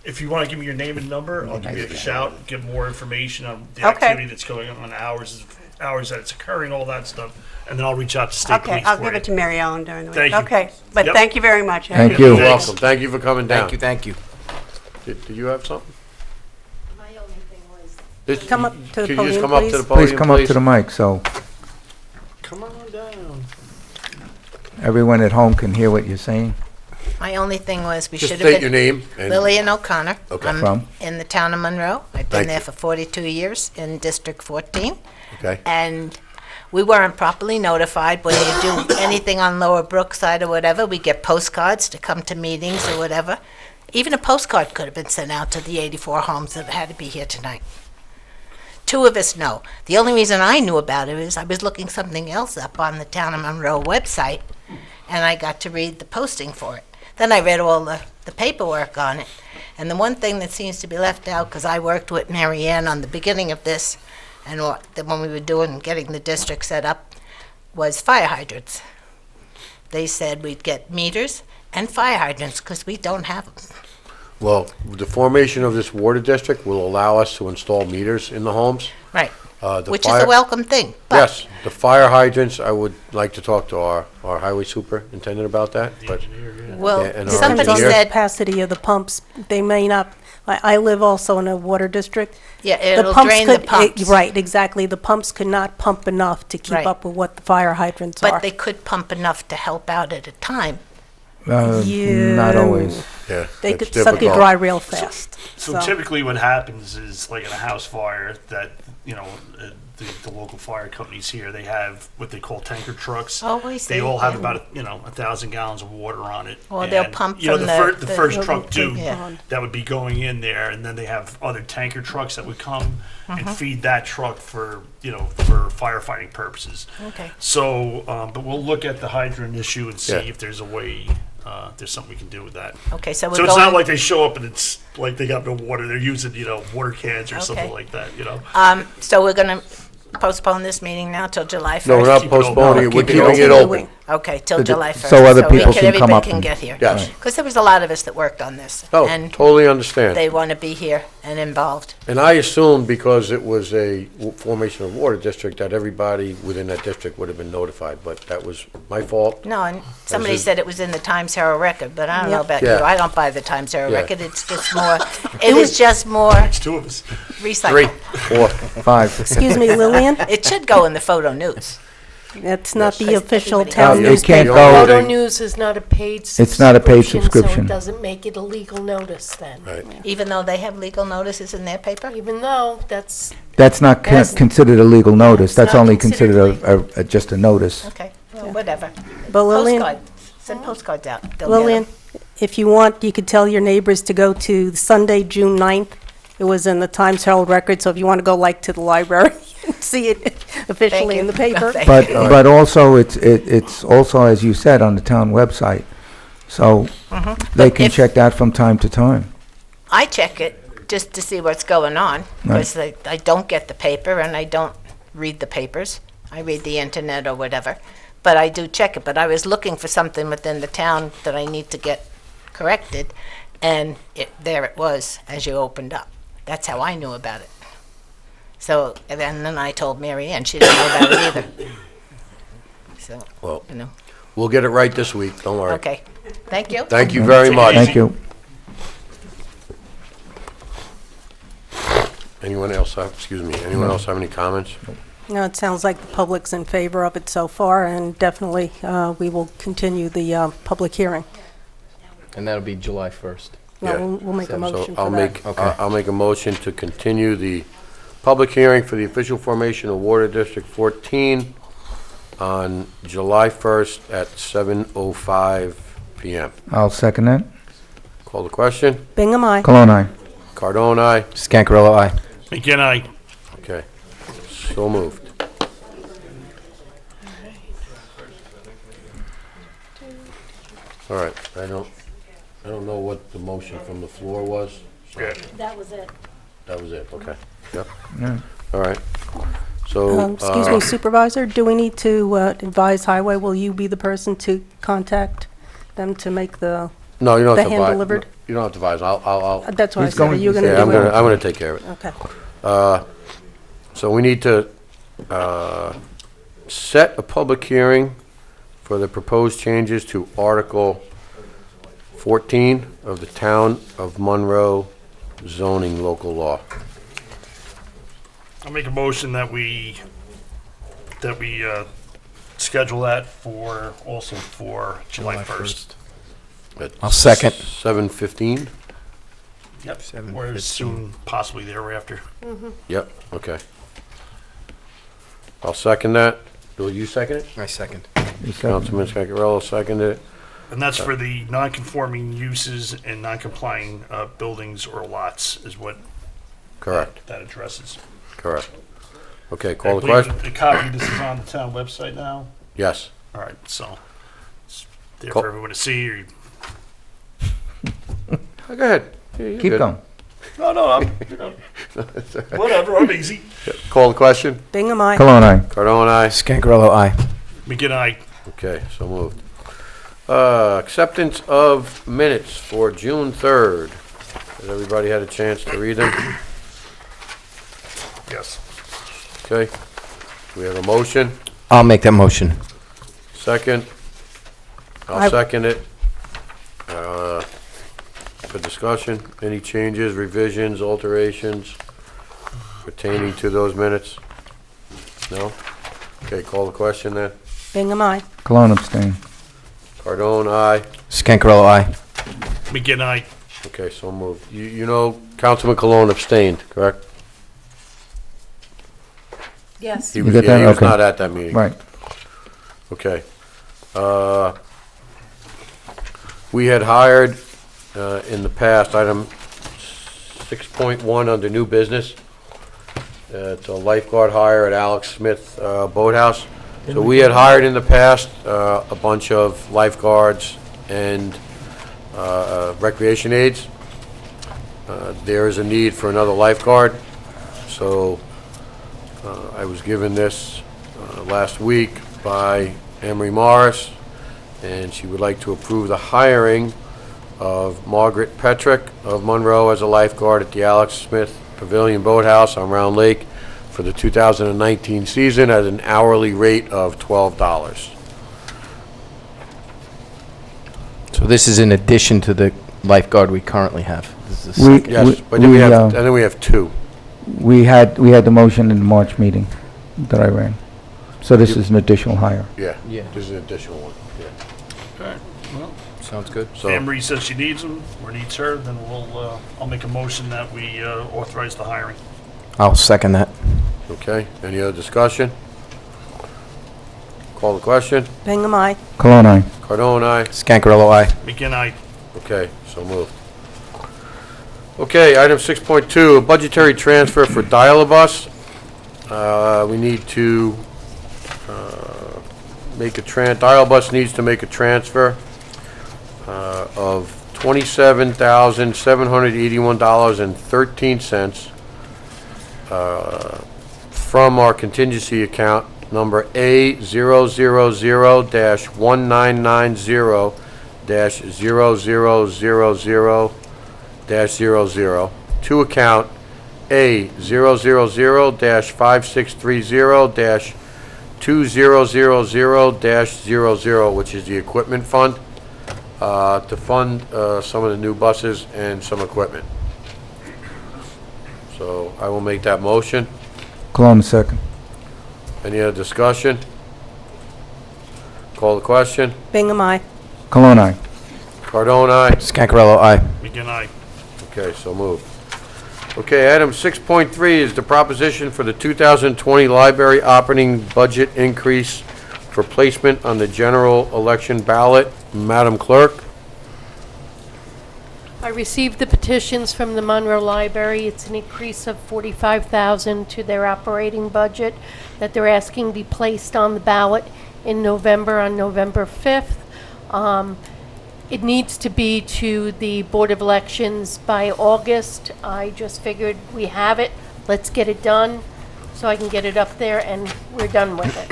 if you wanna give me your name and number, I'll give you a shout, give more information on the
Okay.
activity that's going on, hours that it's occurring, all that stuff, and then I'll reach out to state
Okay,
police
I'll
for
give
you.
it to Mary Ellen during the week.
Thank you.
Okay, but
Yep.
thank you very much.
Thank
You're
you.
Thanks.
welcome. Thank you for coming down.
Thank you.
Did you have something?
My only thing was,
Just-
Come up to the
Could you just
podium,
come up to
please.
the podium, please?
Please come up to the mic so
Come on down.
everyone at home can hear what you're saying.
My only thing was we
Just
should have
state your
been
name. and-
Lillian O'Connor.
Okay.
I'm
From?
in the town of Monroe. I've
Thank
been there
you.
for 42 years in District 14.
Okay,
And we weren't properly notified when you do anything on Lower Brookside or whatever. We get postcards to come to meetings or whatever. Even a postcard could have been sent out to the 84 homes that had to be here tonight. 2 of us know. The only reason I knew about it is I was looking something else up on the Town of Monroe website, and I got to read the posting for it. Then I read all the paperwork on it, And the one thing that seems to be left out, because I worked with Mary Ann on the beginning of this, and when we were getting the district set up, was fire hydrants. They said we'd get meters and fire hydrants, because we don't have them.
Well, the formation of this water district will allow us to install meters in the homes.
Right,
The
which is
fire-
a welcome thing. But
Yes, the fire hydrants, I would like to talk to our highway superintendent about that, but,
Well,
Yeah, and
Depends
somebody
on the
said,
capacity of the pumps. They may not, I live also in a water district.
yeah,
The
it'll
pumps
drain the
could-
pumps.
Right, exactly. The pumps could not pump enough to keep
Right.
up with what the fire hydrants are.
But they could pump enough to help out at a time.
Not always.
yeah,
They
it's
could suck it
difficult.
dry real fast.
So typically what happens is, like in a house fire, that, the local fire companies here, they have what they call tanker trucks.
Oh, I see,
They all have
yeah.
about, 1,000 gallons of water on it.
Well, they'll
And,
pump
you know,
from
the
the-
first
the-
truck too,
Yeah.
that would be going in there, and then they have other tanker trucks that would come and feed that truck for, for firefighting purposes.
Okay.
So, but we'll look at the hydrant issue and see
Yeah.
if there's a way, there's something we can do with that.
Okay, so we're
So it's not
going,
like they show up and it's like they got no water. They're using, water cans or something
Okay.
like that,
so we're gonna postpone this meeting now till July 1st?
No, we're not
Keep it open.
postponing it, we're
Keep it
keeping it
open.
open.
Okay, till
So
July 1st.
so other people can come
everybody
up
can
and-
get here.
Yes.
Because there was a lot of us that worked on this.
Oh,
And
totally understand.
they want to be here and involved.
And I assumed because it was a formation of water district, that everybody within that district would have been notified, but that was my fault.
No, and somebody
is-
said it was in the Times Herald Record, but I don't know
Yep.
about you.
Yeah.
I don't buy the Times Herald
Yeah.
Record. It's just more, it is just more
It's two of us.
Three,
recycled.
4,
5.
Excuse me, Lillian?
It should go in the photo news.
That's not the
Yes.
official
Everybody
town
It
newspaper.
can't
Oh,
go,
Photo news is not a paid
It's not a paid
So
subscription.
it doesn't make it a legal notice then.
right.
Even though they have legal notices in their paper?
Even though that's,
that's not
That's-
considered a legal notice.
It's
That's
not
only
considered
considered just a notice.
Okay, well, whatever.
But Lillian,
Postcard, send postcards out. They'll get 'em.
Lillian, if you want, you could tell your neighbors to go to Sunday, June 9th. It was in the Times Herald Record, so if you want to go like to the library and see it officially
Thank
in the
you.
paper.
Thank
But,
you.
but also, it's also, as you said, on the town website. So they can
if-
check that from time to time.
I check it just to see what's going on, because I don't get the paper and I don't read the papers. I read the internet or whatever, but I do check it. But I was looking for something within the town that I need to get corrected, and there it was as you opened up. That's how I knew about it. So, and then I told Mary Ann, she didn't know about it either. So,
Well,
you know,
we'll get it right this week, don't worry.
okay. Thank you.
Thank you very much.
Thank you.
Anyone else have any comments?
No, it sounds like the public's in favor of it so far, and definitely we will continue the public hearing.
And that'll be July 1st.
Yeah.
We'll make a
So
motion
I'll
for that.
Okay.
I'll make a motion to continue the public hearing for the official formation of Water District 14 on July 1st at 7:05 PM.
I'll second that.
Call the question.
Bingham, aye.
Cologne, aye.
Cardone, aye.
Scancarello, aye.
Again,
Okay. So moved. All right, I don't know what the motion from the floor was.
that was it.
That was it, okay. Yep.
Yeah.
All right. So,
Excuse me, Supervisor, do we need to advise Highway? Will you be the person to contact them to make the,
no, you don't have to
the hand
advise.
delivered?
You don't have to advise. I'll,
That's what I
He's
said, are
going-
you going to
yeah,
do it?
I'm gonna take care of it.
Okay.
So we need to set a public hearing for the proposed changes to Article 14 of the Town of Monroe zoning local law.
I'll make a motion that we schedule that also for July 1st.
At
I'll second.
Yep,
7:15?
or
7:15.
as soon possibly thereafter.
Yep, okay. I'll second that. Will you second it?
I second.
You second.
Councilman Scarpello seconded it.
And that's for the non-conforming uses and non-complying buildings or lots is what
Correct,
that addresses.
correct. Okay,
I
call the
believe
question?
A copy of this is on the town website now.
Yes.
All right, so it's there
Call-
for everyone to see. Or
Go ahead. You're
Keep
good.
going.
No, I'm, whatever, I'm easy.
Call the question?
Bingham, aye.
Cologne, aye.
Cardone, aye.
Scangarello, aye.
McGinn, aye.
Okay, so moved. Acceptance of minutes for June 3rd. Has everybody had a chance to read them?
Yes.
Okay. We have a motion.
I'll make that motion.
Second. I'll
I-
second it. For discussion, any changes, revisions, alterations pertaining to those minutes? No? Okay, call the question then.
Bingham, aye.
Cologne abstain.
Cardone, aye.
Scangarello, aye.
McGinn, aye.
Okay, so moved. You know, Councilman Cologne abstained, correct?
Yes.
He
You
was,
get
yeah,
that?
he was
Okay.
not at that meeting.
Right.
Okay. We had hired, in the past, item 6.1 under new business. It's a lifeguard hire at Alex Smith Boathouse. So we had hired in the past a bunch of lifeguards and recreation aides. There is a need for another lifeguard, so I was given this last week by Emery Morris, and she would like to approve the hiring of Margaret Petrick of Monroe as a lifeguard at the Alex Smith Pavilion Boathouse on Round Lake for the 2019 season at an hourly rate of $12.
So this is in addition to the lifeguard we currently have. This is the
We-
second.
Yes, but then we have, and then we have two.
We had the motion in the March meeting that I ran. So this is an additional hire.
Yeah.
Yeah.
This is an additional one, yeah.
Okay, well,
Sounds good.
if
So,
Anne Marie says she needs him or needs her, then I'll make a motion that we authorize the hiring.
I'll second that.
okay, any other discussion? Call the question.
Bingham, aye.
Cologne, aye.
Cardone, aye.
Scangarello, aye.
McGinn, aye.
Okay, so moved. Okay, item 6.2, a budgetary transfer for Dial-A-Bus. We need to make a Dial-A-Bus needs to make a transfer of $27,781.13 from our contingency account number A000-1990-0000-00 to account A000-5630-2000-00, which is the equipment fund, to fund some of the new buses and some equipment. So I will make that motion.
Cologne second.
Any other discussion? Call the question.
Bingham, aye.
Cologne, aye.
Cardone, aye.
Scangarello, aye.
McGinn, aye.
Okay, so moved. Okay, item 6.3 is the proposition for the 2020 library operating budget increase for placement on the general election ballot. Madam Clerk?
I received the petitions from the Monroe Library. It's an increase of $45,000 to their operating budget that they're asking be placed on the ballot in November, on November 5th. It needs to be to the Board of Elections by August. I just figured we have it, let's get it done, so I can get it up there and we're done with it.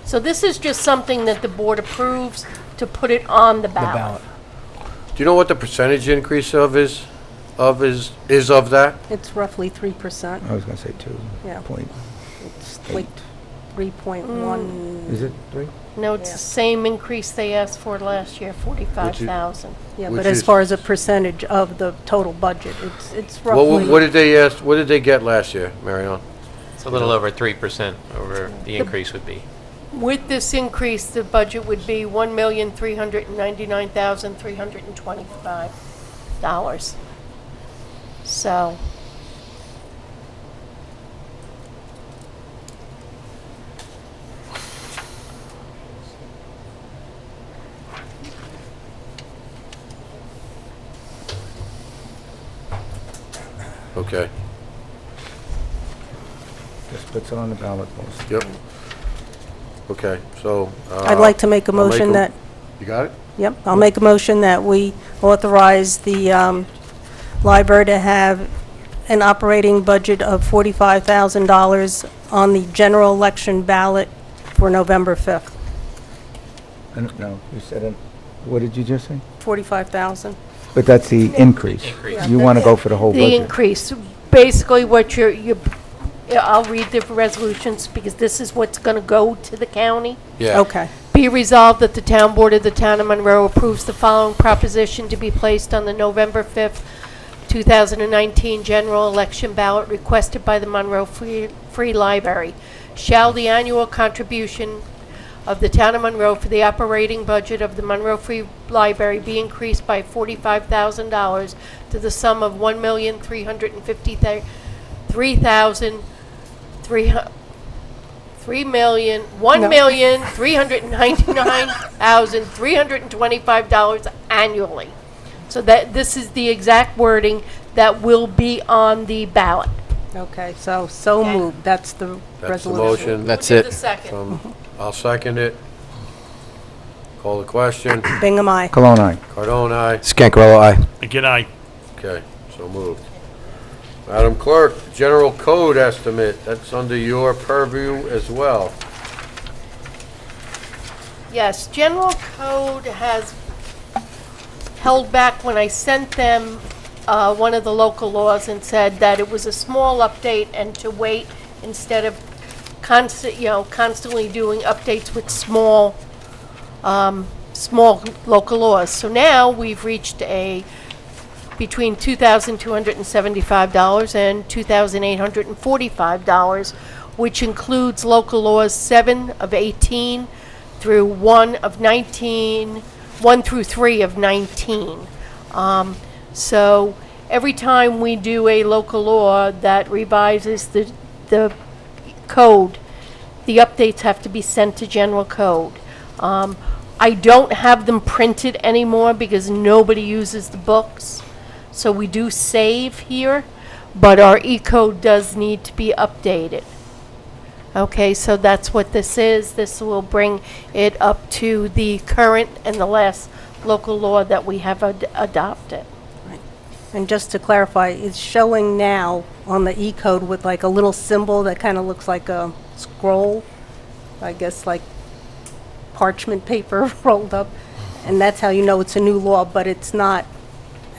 So this is just something that the board approves to put it on the ballot.
Do you know what the percentage increase of that?
It's roughly 3%.
I was going to say 2.
Yeah.
Point.
It's like 3.1.
Is it 3?
No, it's the same increase they asked for last year, 45,000.
Yeah,
Which
but as
is-
far as a percentage of the total budget, it's
What
roughly,
did they ask, what did they get last year, Marion?
It's a little over 3% over the increase would be.
With this increase, the budget would be $1,399,325. So,
Okay,
Just puts it on the ballot post.
yep. Okay, so.
I'd like to make a
I'll make
motion
a-
that,
You got it?
yep, I'll make a motion that we authorize the library to have an operating budget of $45,000 on the general election ballot for November 5th.
No, you said it, what did you just say?
45,000.
But that's the increase. You want to go for the whole
The
budget.
increase, basically what I'll read the resolutions because this is what's going to go to the county.
Yeah.
Okay.
Be resolved that the Town Board of the Town of Monroe approves the following proposition to be placed on the November 5th, 2019 general election ballot requested by the Monroe Free Library. Shall the annual contribution of the Town of Monroe for the operating budget of the Monroe Free Library be increased by $45,000 to the sum of $1,399,325 annually. So that this is the exact wording that will be on the ballot.
Okay, so moved. That's the
That's the
resolution.
motion.
That's
Who did
it.
the second?
I'll second it. Call the question.
Bingham, aye.
Cologne, aye.
Cardone, aye.
Scancarello, aye.
Again, aye.
Okay, so moved. Madam Clerk, general code estimate, that's under your purview as well.
Yes, general code has held back when I sent them one of the local laws and said that it was a small update and to wait instead of constantly doing updates with small local laws. So now we've reached between $2,275 and $2,845, which includes local laws 7 of 18 through 1 through 3 of 19. So every time we do a local law that revises the code, the updates have to be sent to general code. I don't have them printed anymore because nobody uses the books. So we do save here, but our E-code does need to be updated. Okay, so that's what this is. This will bring it up to the current and the last local law that we have adopted.
And just to clarify, it's showing now on the E-code with like a little symbol that kind of looks like a scroll, I guess like parchment paper rolled up. And that's how you know it's a new law, but it's not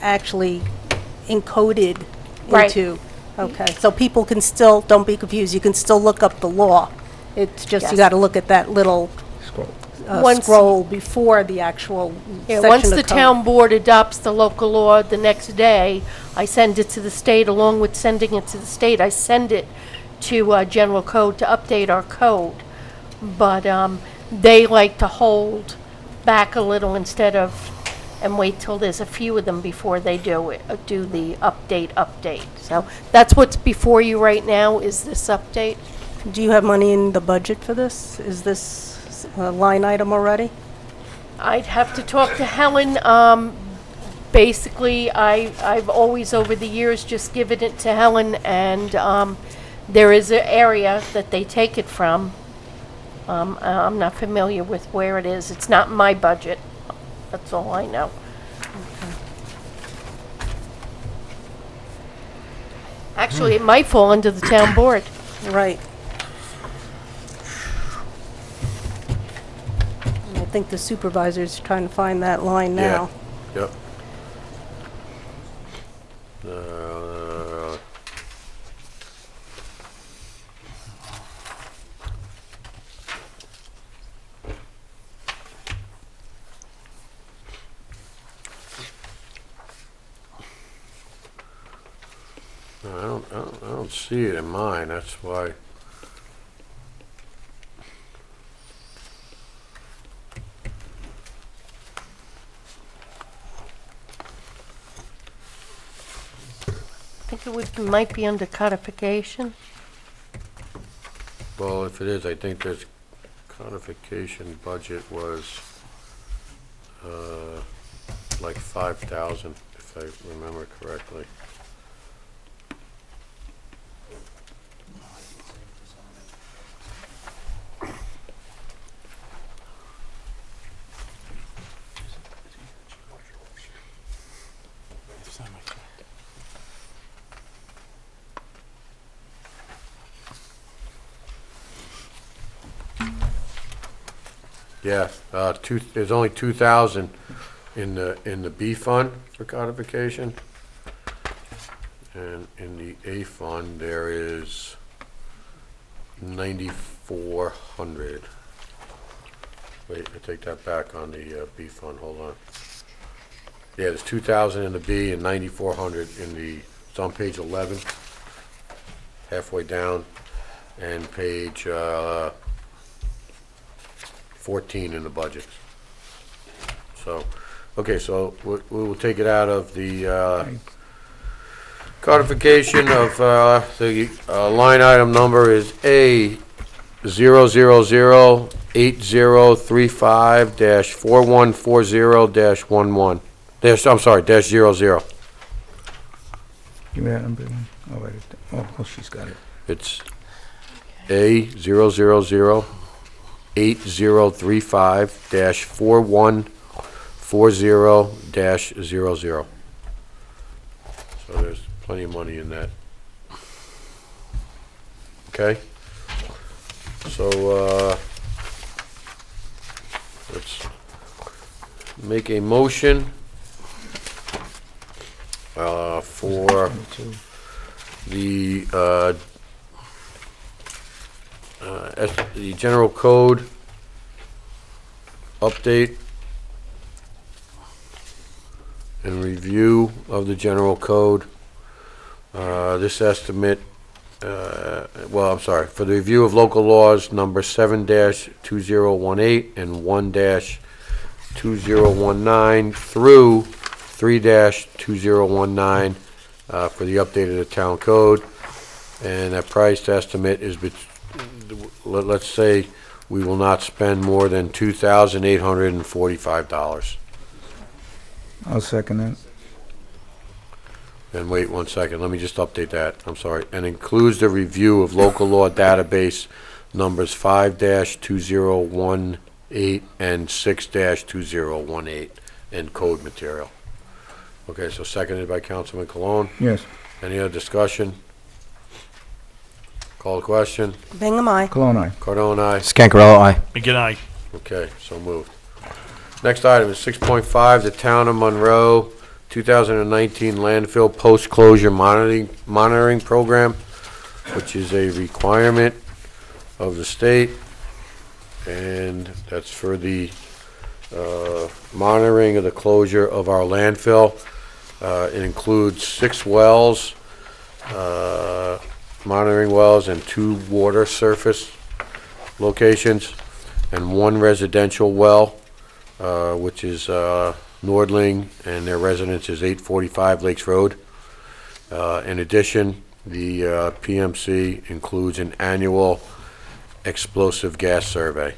actually encoded
Right.
into. Okay, so people can still, don't be confused, you can still look up the law. It's just
Yes.
you got to look at that little
Once-
scroll before the actual
Yeah,
section
once
of
the
code.
town board adopts the local law, the next day, I send it to the state. Along with sending it to the state, I send it to general code to update our code. But they like to hold back a little instead of, and wait till there's a few of them before they do the update. So that's what's before you right now, is this update.
Do you have money in the budget for this? Is this a line item already?
I'd have to talk to Helen. Basically, I've always, over the years, just given it to Helen, and there is an area that they take it from. I'm not familiar with where it is. It's not in my budget. That's all I know. Actually, it might fall under the town board.
Right. And I think the supervisor's trying to find that line now.
Yeah, yep. I don't see it in mine, that's why.
I think it might be under codification.
Well, if it is, I think this codification budget was like 5,000, if I remember correctly. Yeah, there's only 2,000 in the B fund for codification. And in the A fund, there is 9,400. Wait, I take that back on the B fund, hold on. Yeah, there's 2,000 in the B and 9,400 in the, it's on page 11, halfway down, and page 14 in the budget. So, okay, so we will take it out of the codification of the line item number is A 0008035-4140-11. I'm sorry, -00.
Give me that number again. I'll write it down. Oh, she's got it.
It's A 0008035-4140-00. So there's plenty of money in that. Okay? So, let's make a motion for the general code update and review of the general code. This estimate, well, I'm sorry, for the review of local laws number 7-2018 and 1-2019 through 3-2019 for the update of the town code. And that price estimate is, let's say, we will not spend more than $2,845.
I'll second that.
And wait 1 second, let me just update that, I'm sorry. And includes the review of local law database numbers 5-2018 and 6-2018 and code material. Okay, so seconded by Councilman Cologne.
Yes.
Any other discussion? Call the question.
Bingham, aye.
Cologne, aye.
Cardone, aye.
Scancarello, aye.
Again, aye.
Okay, so moved. Next item is 6.5, the Town of Monroe 2019 landfill post-closure monitoring program, which is a requirement of the state, and that's for the monitoring of the closure of our landfill. It includes 6 wells, monitoring wells, and 2 water surface locations, and 1 residential well, which is Nordling, and their residence is 845 Lakes Road. In addition, the PMC includes an annual explosive gas survey.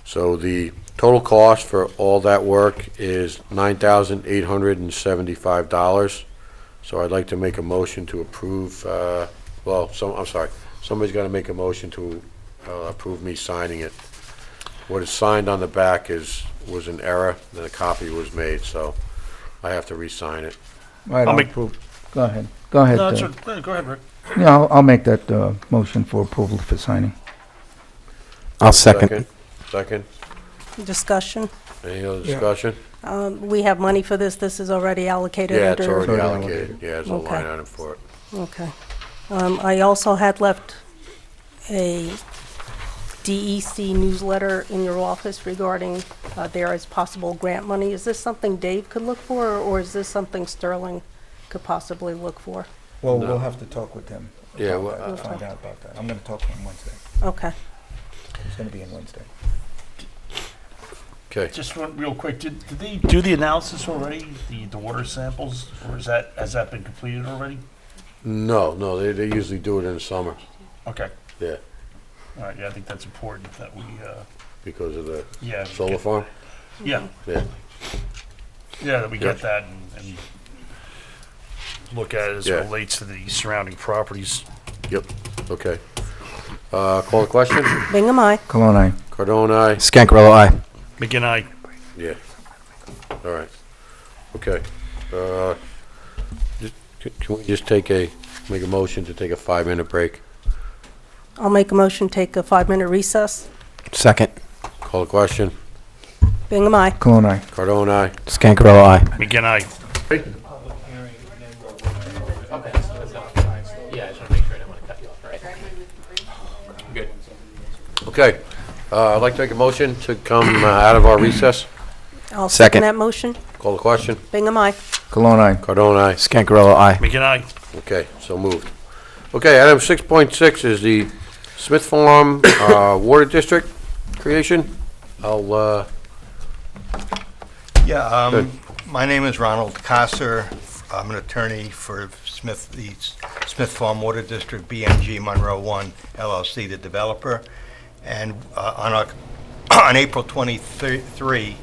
So the total cost for all that work is $9,875. So I'd like to make a motion to approve, I'm sorry, somebody's got to make a motion to approve me signing it. What is signed on the back was an error, and a copy was made, so I have to re-sign it.
Right,
I'll
I'll
make-
approve. Go ahead. Go ahead.
No, go ahead, Rick.
Yeah, I'll make that motion for approval for signing.
I'll second.
Second.
Discussion.
Any other discussion?
We have money for this. This is already allocated
Yeah, it's
under.
already
Already
allocated. Yeah, there's a
Okay.
line item for it.
Okay. I also had left a DEC newsletter in your office regarding there is possible grant money. Is this something Dave could look for, or is this something Sterling could possibly look for?
Well,
No.
we'll have to talk with him.
Yeah,
about
well,
that, to find out about that. I'm going to talk to him Wednesday.
Okay.
He's going to be in Wednesday.
Okay.
Just one real quick, did they do the analysis already, the water samples, or has that been completed already?
No, they usually do it in the summer.
Okay,
Yeah,
all right, yeah, I think that's important that we,
because of the
yeah.
solar
get-
farm.
Yeah,
Yeah.
that we
Yeah.
get that and look at it as
Yeah.
it relates to the surrounding properties.
Yep. Okay. Call the question.
Bingham, aye.
Cologne, aye.
Cardone, aye.
Scancarello, aye.
McGinn, aye.
Yeah. All right. Okay. Can we just make a motion to take a 5-minute break?
I'll make a motion, take a 5-minute recess.
Second.
Call the question.
Bingham, aye.
Cologne, aye.
Cardone, aye.
Scancarella, aye.
McGinn, aye.
Okay, I'd like to make a motion to come out of our recess.
I'll
Second.
second that motion.
Call the question.
Bingham, aye.
Cologne, aye.
Cardone, aye.
Scancarella, aye.
McGinn, aye.
Okay, so moved. Okay, item 6.6 is the Smith Farm Water District creation. I'll,
Yeah,
Good.
my name is Ronald Kosser. I'm an attorney for the Smith Farm Water District, BMG Monroe 1 LLC, the developer. And on April 23,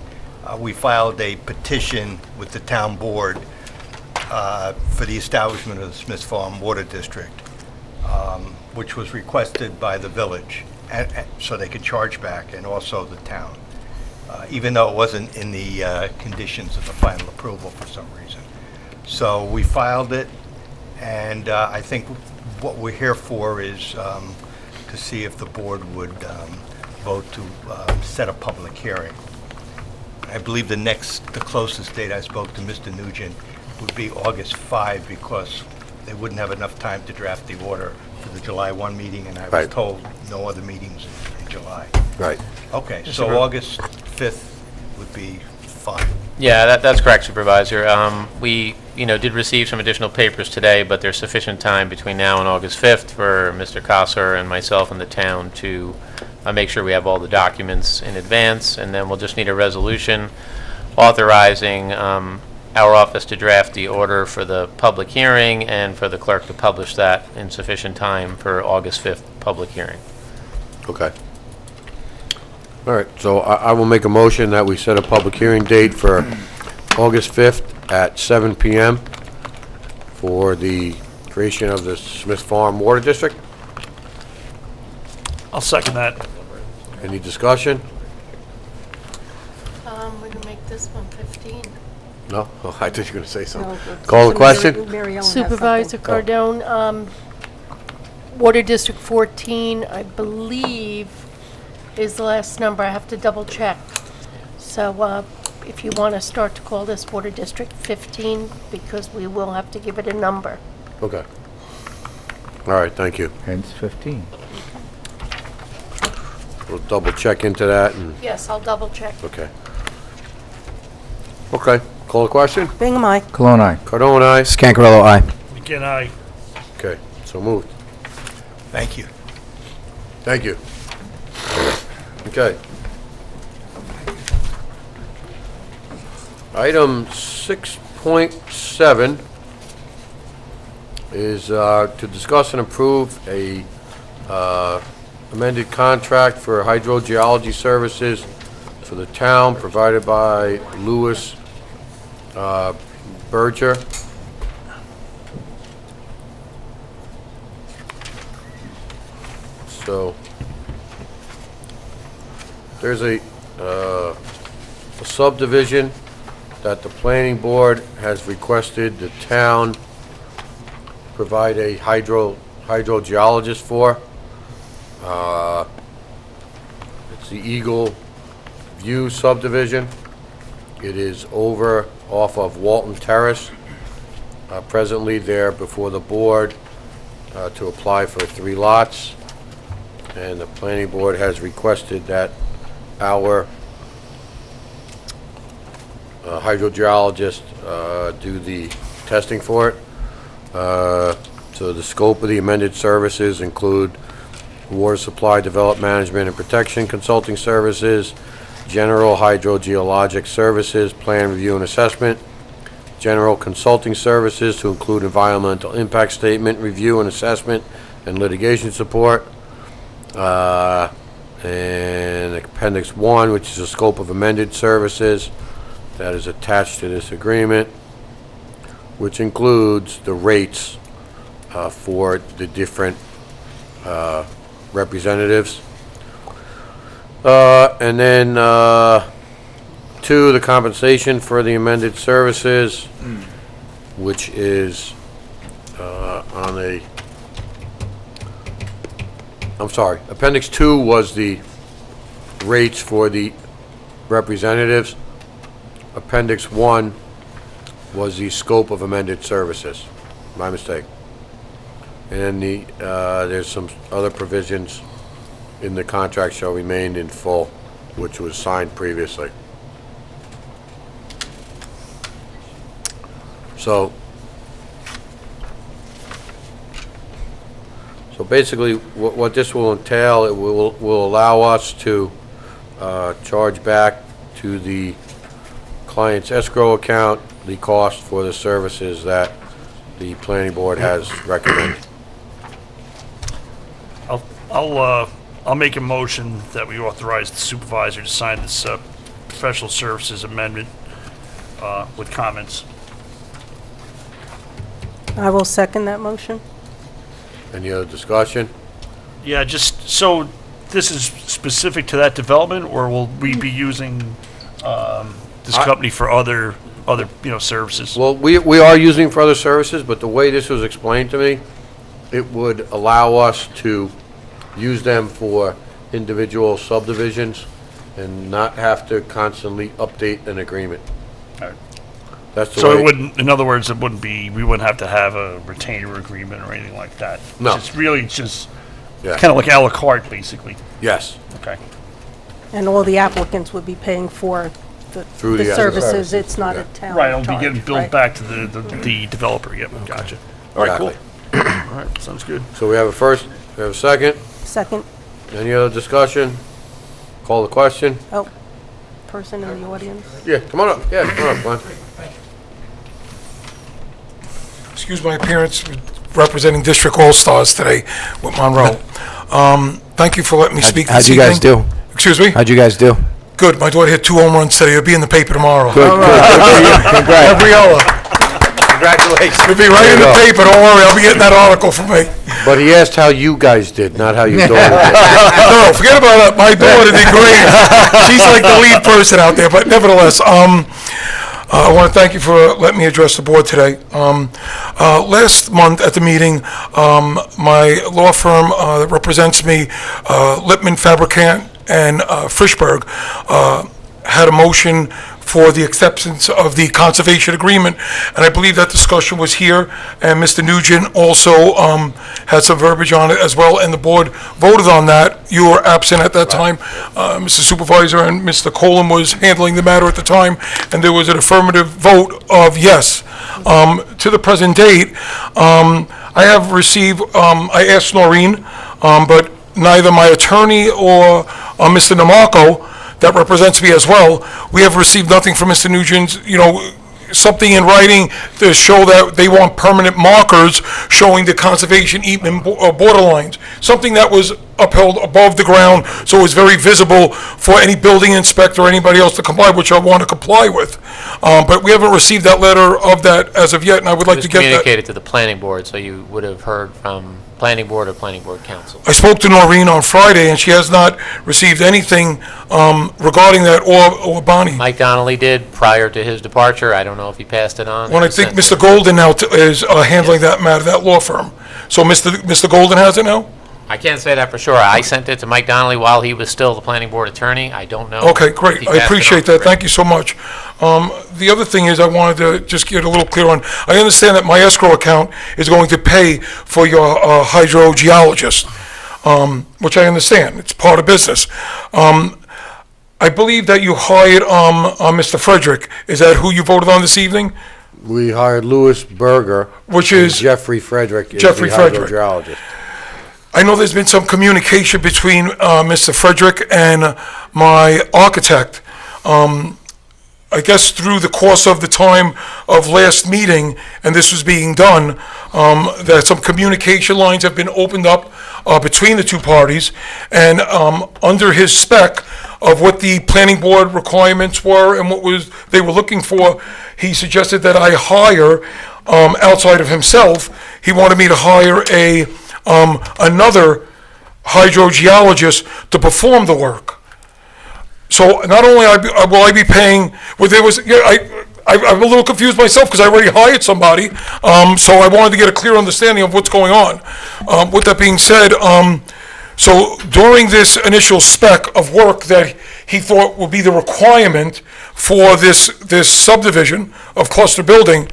we filed a petition with the town board for the establishment of the Smith Farm Water District, which was requested by the village, so they could charge back, and also the town, even though it wasn't in the conditions of the final approval for some reason. So we filed it, and I think what we're here for is to see if the board would vote to set a public hearing. I believe the closest date I spoke to Mr. Nugent would be August 5, because they wouldn't have enough time to draft the order for the July 1 meeting, and I was
Right.
told no other meetings in July.
right.
Okay, so August 5th would be fine.
Yeah, that's correct, Supervisor. We, did receive some additional papers today, but there's sufficient time between now and August 5th for Mr. Kosser and myself and the town to make sure we have all the documents in advance, and then we'll just need a resolution authorizing our office to draft the order for the public hearing and for the clerk to publish that in sufficient time for August 5th public hearing.
Okay. All right, so I will make a motion that we set a public hearing date for August 5th at 7 PM for the creation of the Smith Farm Water District.
I'll second that.
Any discussion?
We're gonna make this one 15.
No? Oh, I thought you were going to say
No,
something.
but
Call the question?
Mary Ellen has something.
Supervisor Cardone, Water District 14, I believe, is the last number. I have to double check. So if you want to start to call this Water District 15, because we will have to give it a number.
Okay. All right, thank you.
Hence 15.
We'll double check into that and,
Yes, I'll double check.
okay. Okay, call the question?
Bingham, aye.
Cologne, aye.
Cardone, aye.
Scancarella, aye.
McGinn, aye.
Okay, so moved.
Thank you.
Thank you. Okay. Item 6.7 is to discuss and approve a amended contract for hydrogeology services for the town provided by Lewis Berger. So there's a subdivision that the planning board has requested the town provide a hydrogeologist for. It's the Eagle View subdivision. It is over off of Walton Terrace. Presently there before the board to apply for 3 lots. And the planning board has requested that our hydrogeologist do the testing for it. So the scope of the amended services include water supply, development, management, and protection consulting services, general hydrogeologic services, plan review and assessment, general consulting services to include environmental impact statement review and assessment, and litigation support. And Appendix 1, which is a scope of amended services that is attached to this agreement, which includes the rates for the different representatives. And then 2, the compensation for the amended services, which is on a, I'm sorry, Appendix 2 was the rates for the representatives. Appendix 1 was the scope of amended services. My mistake. And there's some other provisions in the contract shall remain in full, which was signed previously. So basically, what this will entail, it will allow us to charge back to the client's escrow account the cost for the services that the planning board has recommended.
I'll make a motion that we authorize the supervisor to sign this professional services amendment with comments.
I will second that motion.
Any other discussion?
Yeah, just so this is specific to that development, or will we be using this company for other services?
Well, we are using for other services, but the way this was explained to me, it would allow us to use them for individual subdivisions and not have to constantly update an agreement.
All right.
That's the
So
way.
it wouldn't, in other words, we wouldn't have to have a retainer agreement or anything like that.
No.
It's really just
Yeah.
kind of like a la carte, basically.
Yes.
Okay.
And all the applicants would be paying for
Through
the
the
services. It's not
yeah.
a town
Right, it'll be
charge,
getting billed
right?
back to the developer. Yep, gotcha. All right, cool. All right, sounds good.
So we have a first, we have a second.
Second,
Any other discussion? Call the question?
person in the audience.
Yeah, come on up. Yeah, come on up, Glenn.
Excuse my appearance, representing District All-Stars today with Monroe. Thank you for letting me speak
How'd
this
you guys
evening.
do?
Excuse me?
How'd you guys do?
Good, my daughter hit 2 home runs today, it'll be in the paper tomorrow.
Good, good. Congrats.
Gabriella,
Congratulations.
it'll be right in the paper, don't worry, I'll be getting that article from me.
But he asked how you guys did, not how your daughter did.
No, forget about it, my daughter did great. She's like the lead person out there, but nevertheless, I want to thank you for letting me address the board today. Last month at the meeting, my law firm that represents me, Lippman Fabricant and Frischberg, had a motion for the acceptance of the conservation agreement, and I believe that discussion was here, and Mr. Nugent also had some verbiage on it as well, and the board voted on that. You were absent at that time, Mr. Supervisor, and Mr. Colon was handling the matter at the time, and there was an affirmative vote of yes. To the present date, I have received, I asked Noreen, but neither my attorney or Mr. Namarco, that represents me as well, we have received nothing from Mr. Nugent, something in writing to show that they want permanent markers showing the conservation easement borderlines, something that was upheld above the ground, so it was very visible for any building inspector or anybody else to comply, which I want to comply with. But we haven't received that letter of that as of yet, and I would like to get that.
Communicated to the planning board, so you would have heard from planning board or planning board council.
I spoke to Noreen on Friday, and she has not received anything regarding that, or Bonnie.
Mike Donnelly did prior to his departure. I don't know if he passed it on.
When I think Mr. Golden now is handling that matter, that law firm. So Mr. Golden has it now?
I can't say that for sure. I sent it to Mike Donnelly while he was still the planning board attorney. I don't know.
Okay,
if
great.
he
I
passed it
appreciate
on.
that. Thank you so much. The other thing is I wanted to just get a little clear on, I understand that my escrow account is going to pay for your hydrogeologist, which I understand. It's part of business. I believe that you hired Mr. Frederick. Is that who you voted on this evening?
We hired Louis Berger.
Which
and
is-
Jeffrey Frederick is
Jeffrey
the
Frederick.
hydrogeologist.
I know there's been some communication between Mr. Frederick and my architect. I guess through the course of the time of last meeting, and this was being done, that some communication lines have been opened up between the two parties, and under his spec of what the planning board requirements were and what they were looking for, he suggested that I hire, outside of himself, he wanted me to hire another hydrogeologist to perform the work. So not only will I be paying, I'm a little confused myself because I already hired somebody, so I wanted to get a clear understanding of what's going on. With that being said, so during this initial spec of work that he thought would be the requirement for this subdivision of cluster building.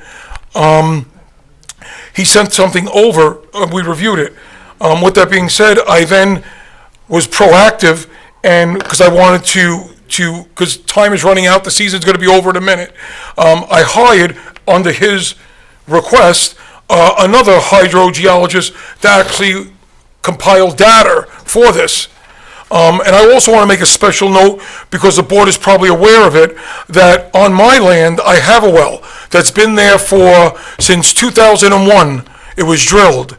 He sent something over, we reviewed it. With that being said, I then was proactive, and, because I wanted to, because time is running out, the season's gonna be over in a minute. I hired, under his request, another hydrogeologist to actually compile data for this. And I also want to make a special note, because the board is probably aware of it, that on my land, I have a well that's been there since 2001. It was drilled.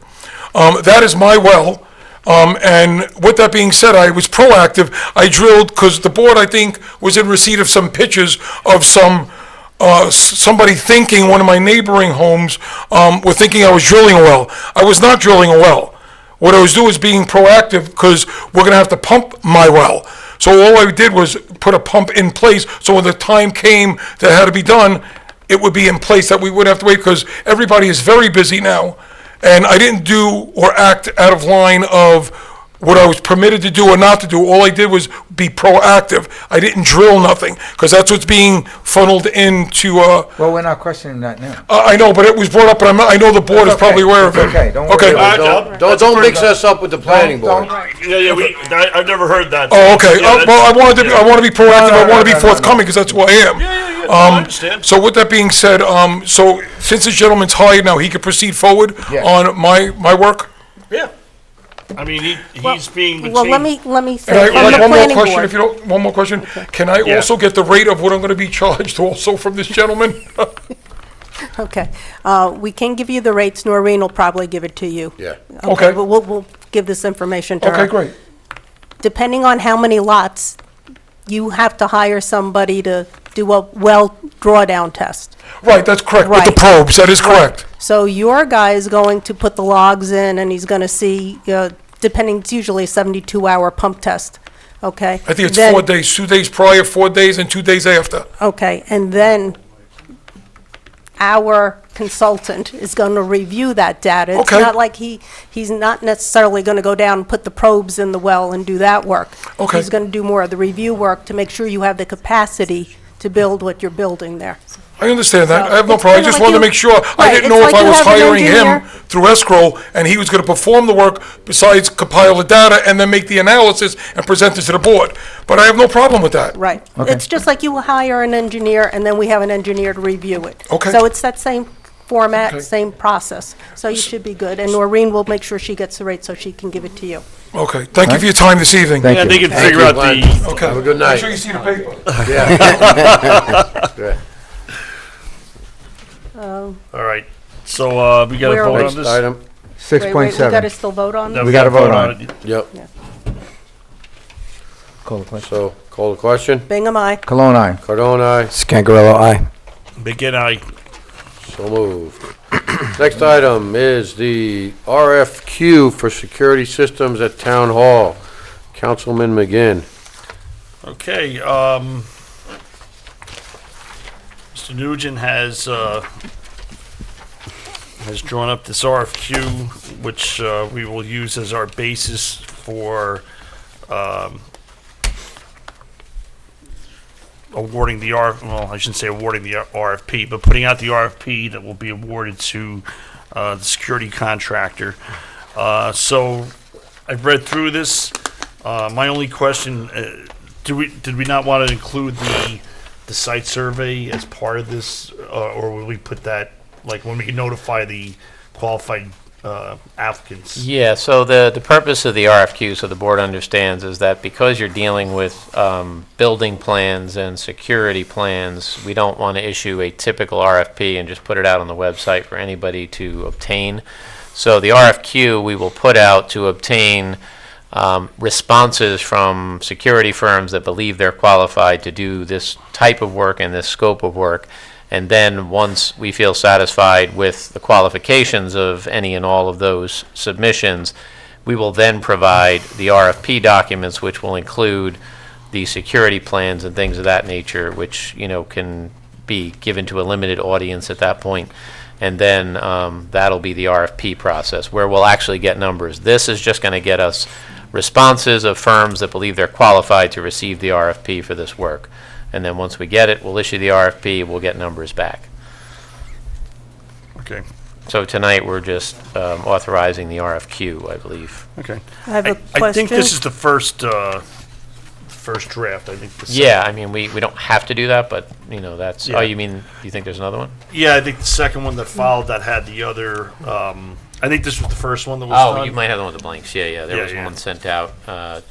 That is my well. And with that being said, I was proactive. I drilled, because the board, I think, was in receipt of some pictures of somebody thinking, one of my neighboring homes, were thinking I was drilling a well. I was not drilling a well. What I was doing was being proactive, because we're gonna have to pump my well. So all I did was put a pump in place, so when the time came that had to be done, it would be in place, that we wouldn't have to wait, because everybody is very busy now. And I didn't do or act out of line of what I was permitted to do or not to do. All I did was be proactive. I didn't drill nothing, because that's what's being funneled into,
Well, we're not questioning that now.
I know, but it was brought up, and I know the board is probably aware of it.
Okay, don't
Okay.
worry.
Don't mix us up with the planning board.
I've never heard that.
Oh, okay.
Yeah,
Well, I want to be proactive. I want to be
no,
forthcoming, because that's who I am.
I understand.
So with that being said, so since this gentleman's hired now, he could proceed forward
Yes.
on my work?
Yeah. I mean, he's being
Well, let
retained.
me
And
say,
I,
on the
one more
planning
question,
board.
if you don't, one more question. Can I
Yeah.
also get the rate of what I'm going to be charged also from this gentleman?
Okay. We can give you the rates. Noreen will probably give it to you.
Yeah.
Okay.
But we'll give this information to her.
Okay, great.
Depending on how many lots, you have to hire somebody to do a well drawdown test.
Right, that's correct, with the
Right.
probes, that is correct.
So your guy is going to put the logs in, and he's going to see, depending, it's usually a 72-hour pump test, okay?
I think it's
Then-
4 days, 2 days prior, 4 days, and 2 days after.
Okay, and then our consultant is going to review that data. It's
Okay.
not like he's not necessarily going to go down and put the probes in the well and do that work.
Okay.
He's going to do more of the review work to make sure you have the capacity to build what you're building there.
I understand that,
So
I have no
it's
problem, I
kinda
just
like
wanted to
you-
make sure, I
Right,
didn't
it's
know if
like
I
you
was
have an
hiring him
engineer.
through escrow, and he was gonna perform the work besides compile the data and then make the analysis and present it to the board. But I have no problem with that.
Right.
Okay.
It's just like you hire an engineer, and then we have an engineer to review it.
Okay.
So it's that same format,
Okay.
same process. So you should be good. And Noreen will make sure she gets the rate so she can give it to you.
Okay, thank you for your time this evening.
Thank
Yeah,
you.
they can
Thank
figure
you,
out
Glenn.
the.
Okay.
Have a good
Make
night.
sure you see the paper.
Yeah. Good.
All right. So we got to
Where are
vote
we?
on
Next
this.
item.
Wait, we got to
6.7.
still vote on
No,
this?
We gotta
gotta
vote on
it.
Yep.
Call the question.
So, call the question.
Bingham, aye.
Cologne, aye.
Cardone, aye.
Scangarello, aye.
Begin, I.
So moved. Next item is the RFQ for security systems at Town Hall. Councilman McGinn.
Okay, Mr. Nugent has drawn up this RFQ, which we will use as our basis for awarding the well, I shouldn't say awarding the RFP, but putting out the RFP that will be awarded to the security contractor. So I've read through this. My only question, did we not want to include the site survey as part of this, or will we put that, like, when we can notify the qualified applicants?
Yeah, so the purpose of the RFQ, so the board understands, is that because you're dealing with building plans and security plans, we don't want to issue a typical RFP and just put it out on the website for anybody to obtain. So the RFQ we will put out to obtain responses from security firms that believe they're qualified to do this type of work and this scope of work. And then once we feel satisfied with the qualifications of any and all of those submissions, we will then provide the RFP documents, which will include the security plans and things of that nature, which, you know, can be given to a limited audience at that point. And then that'll be the RFP process, where we'll actually get numbers. This is just going to get us responses of firms that believe they're qualified to receive the RFP for this work. And then once we get it, we'll issue the RFP, we'll get numbers back.
Okay.
So tonight, we're just authorizing the RFQ, I believe.
Okay.
I have a
I think this
question.
is the first draft. I think.
Yeah, I mean, we don't have to do that, but, that's,
Yeah.
oh, you think there's another one?
Yeah, I think the second one that followed that had the other. I think this was the first one that was
Oh,
done.
you might have the one with the blanks, yeah. There
Yeah,
was
yeah.
one sent out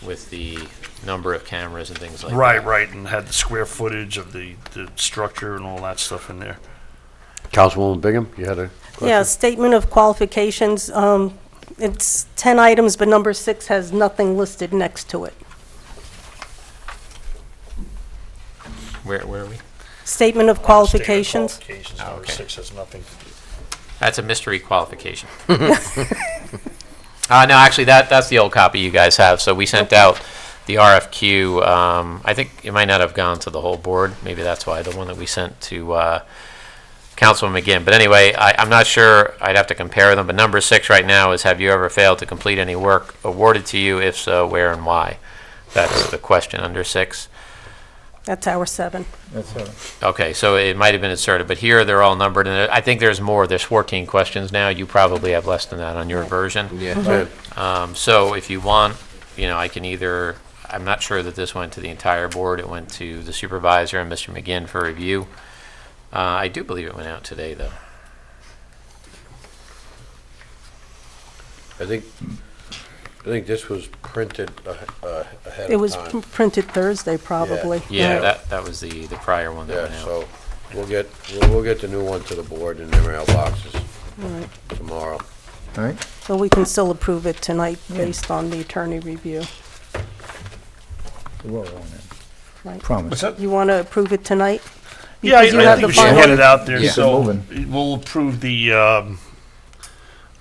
with the number of cameras and things like that.
Right, and had the square footage of the structure and all that stuff in there.
Councilwoman Bingham, you had a question?
Yeah, statement of qualifications, it's 10 items, but number 6 has nothing listed next to it.
Where are we?
Statement of qualifications.
Qualifications,
Oh,
number
okay.
6 has nothing.
That's a mystery qualification. No, actually, that's the old copy you guys have. So we sent out the RFQ. I think it might not have gone to the whole board. Maybe that's why, the one that we sent to Councilman McGinn. But anyway, I'm not sure. I'd have to compare them. But number 6 right now is, have you ever failed to complete any work awarded to you? If so, where and why? That's the question under 6.
That's our 7.
That's it.
Okay, so it might have been inserted, but here they're all numbered, and I think there's more. There's 14 questions now. You probably have less than that on your version.
Yeah.
So if you want, I can either, I'm not sure that this went to the entire board. It went to the supervisor and Mr. McGinn for review. I do believe it went out today, though.
I think this was printed ahead of time.
It was printed Thursday, probably.
Yeah, that was the prior one that
Yeah,
went out.
so we'll get the new one to the board in their mailboxes
All right.
tomorrow.
All right?
So we can still approve it tonight based on the attorney review.
We're all on it.
Right.
Promise.
What's that?
You want to approve it tonight?
Yeah,
Because you
I
have
think
the
we should
final-
get it out there.
Yeah.
So
Moving.
we'll approve the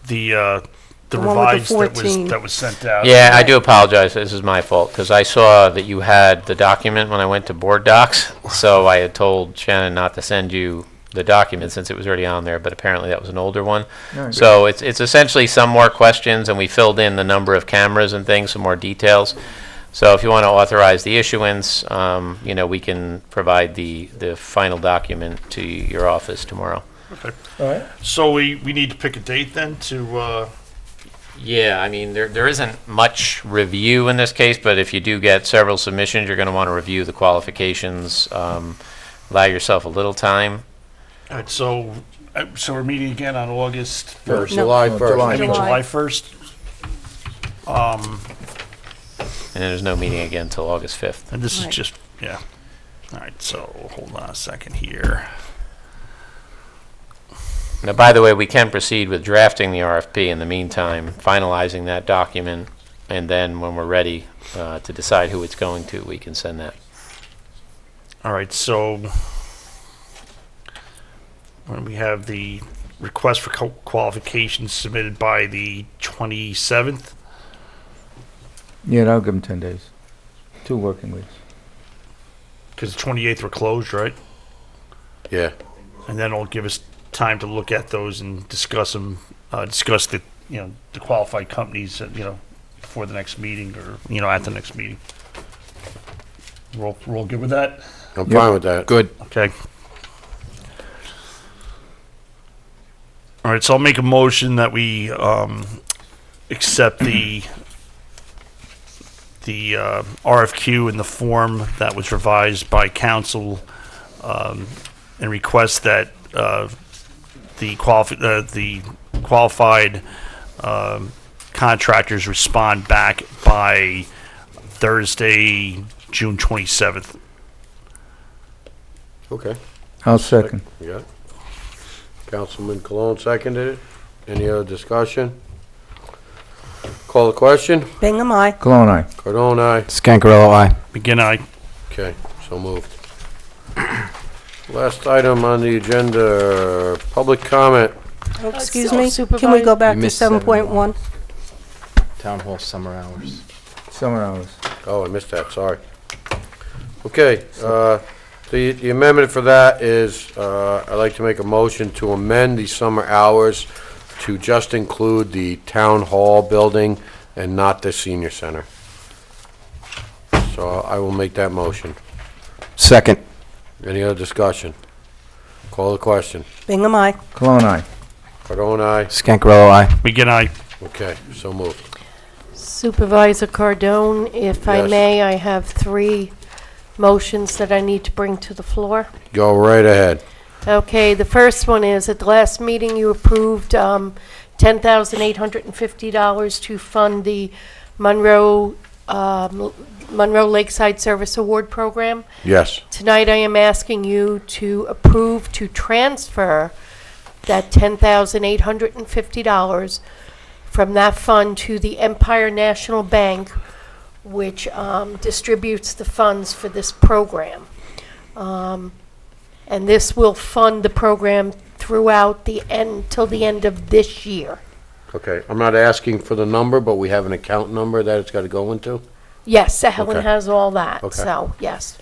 The one with the
revised
14.
that was sent out.
Yeah, I do apologize. This is my fault, because I saw that you had the document when I went to board docs, so I had told Shannon not to send you the document since it was already on there, but apparently that was an older one.
All right.
So it's essentially some more questions, and we filled in the number of cameras and things, some more details. So if you want to authorize the issuance, we can provide the final document to your office tomorrow.
Okay.
All right.
So we need to pick a date then to.
Yeah, I mean, there isn't much review in this case, but if you do get several submissions, you're going to want to review the qualifications, allow yourself a little time.
All right, so we're meeting again on August
First,
No.
July
No,
1st.
July.
I mean
July.
July 1st.
And then there's no meeting again until August 5th.
And this is
Right.
just, yeah. All right, so hold on a second here.
Now, by the way, we can proceed with drafting the RFP in the meantime, finalizing that document, and then when we're ready to decide who it's going to, we can send that.
All right, so when we have the request for qualifications submitted by the 27th,
Yeah, that'll give them 10 days. 2 working weeks.
because the 28th we're closed, right?
Yeah.
And then it'll give us time to look at those and discuss them, discuss the qualified companies, before the next meeting or, at the next meeting. We're all good with that?
I'm fine with that.
Good.
Okay. All right, so I'll make a motion that we accept the RFQ in the form that was revised by council, and request that the qualified contractors respond back by Thursday, June 27th.
Okay.
I'll second.
You got it? Councilman Cologne seconded it. Any other discussion? Call the question?
Bingham, aye.
Cologne, aye.
Cardone, aye.
Scancarello, aye.
Begin, aye.
Okay, so moved. Last item on the agenda, public comment.
Oh, excuse
so
me, can we
supervisor-
go back
You
to
missed
7.1?
Town Hall summer hours.
Summer hours.
Oh, I missed that, sorry. Okay, the amendment for that is, I'd like to make a motion to amend the summer hours to just include the town hall building and not the senior center. So I will make that motion.
Second.
Any other discussion? Call the question.
Bingham, aye.
Cologne, aye.
Cardone, aye.
Scancarello, aye.
Begin aye.
Okay, so moved.
Supervisor Cardone, if I
Yes.
may, I have 3 motions that I need to bring to the floor.
Go right ahead.
Okay, the first one is, at the last meeting, you approved $10,850 to fund the Monroe Lakeside Service Award Program.
Yes.
Tonight, I am asking you to approve to transfer that $10,850 from that fund to the Empire National Bank, which distributes the funds for this program. And this will fund the program throughout till the end of this year.
Okay, I'm not asking for the number, but we have an account number that it's got to go into?
Yes, Helen
Okay.
has all that,
Okay.
so, yes.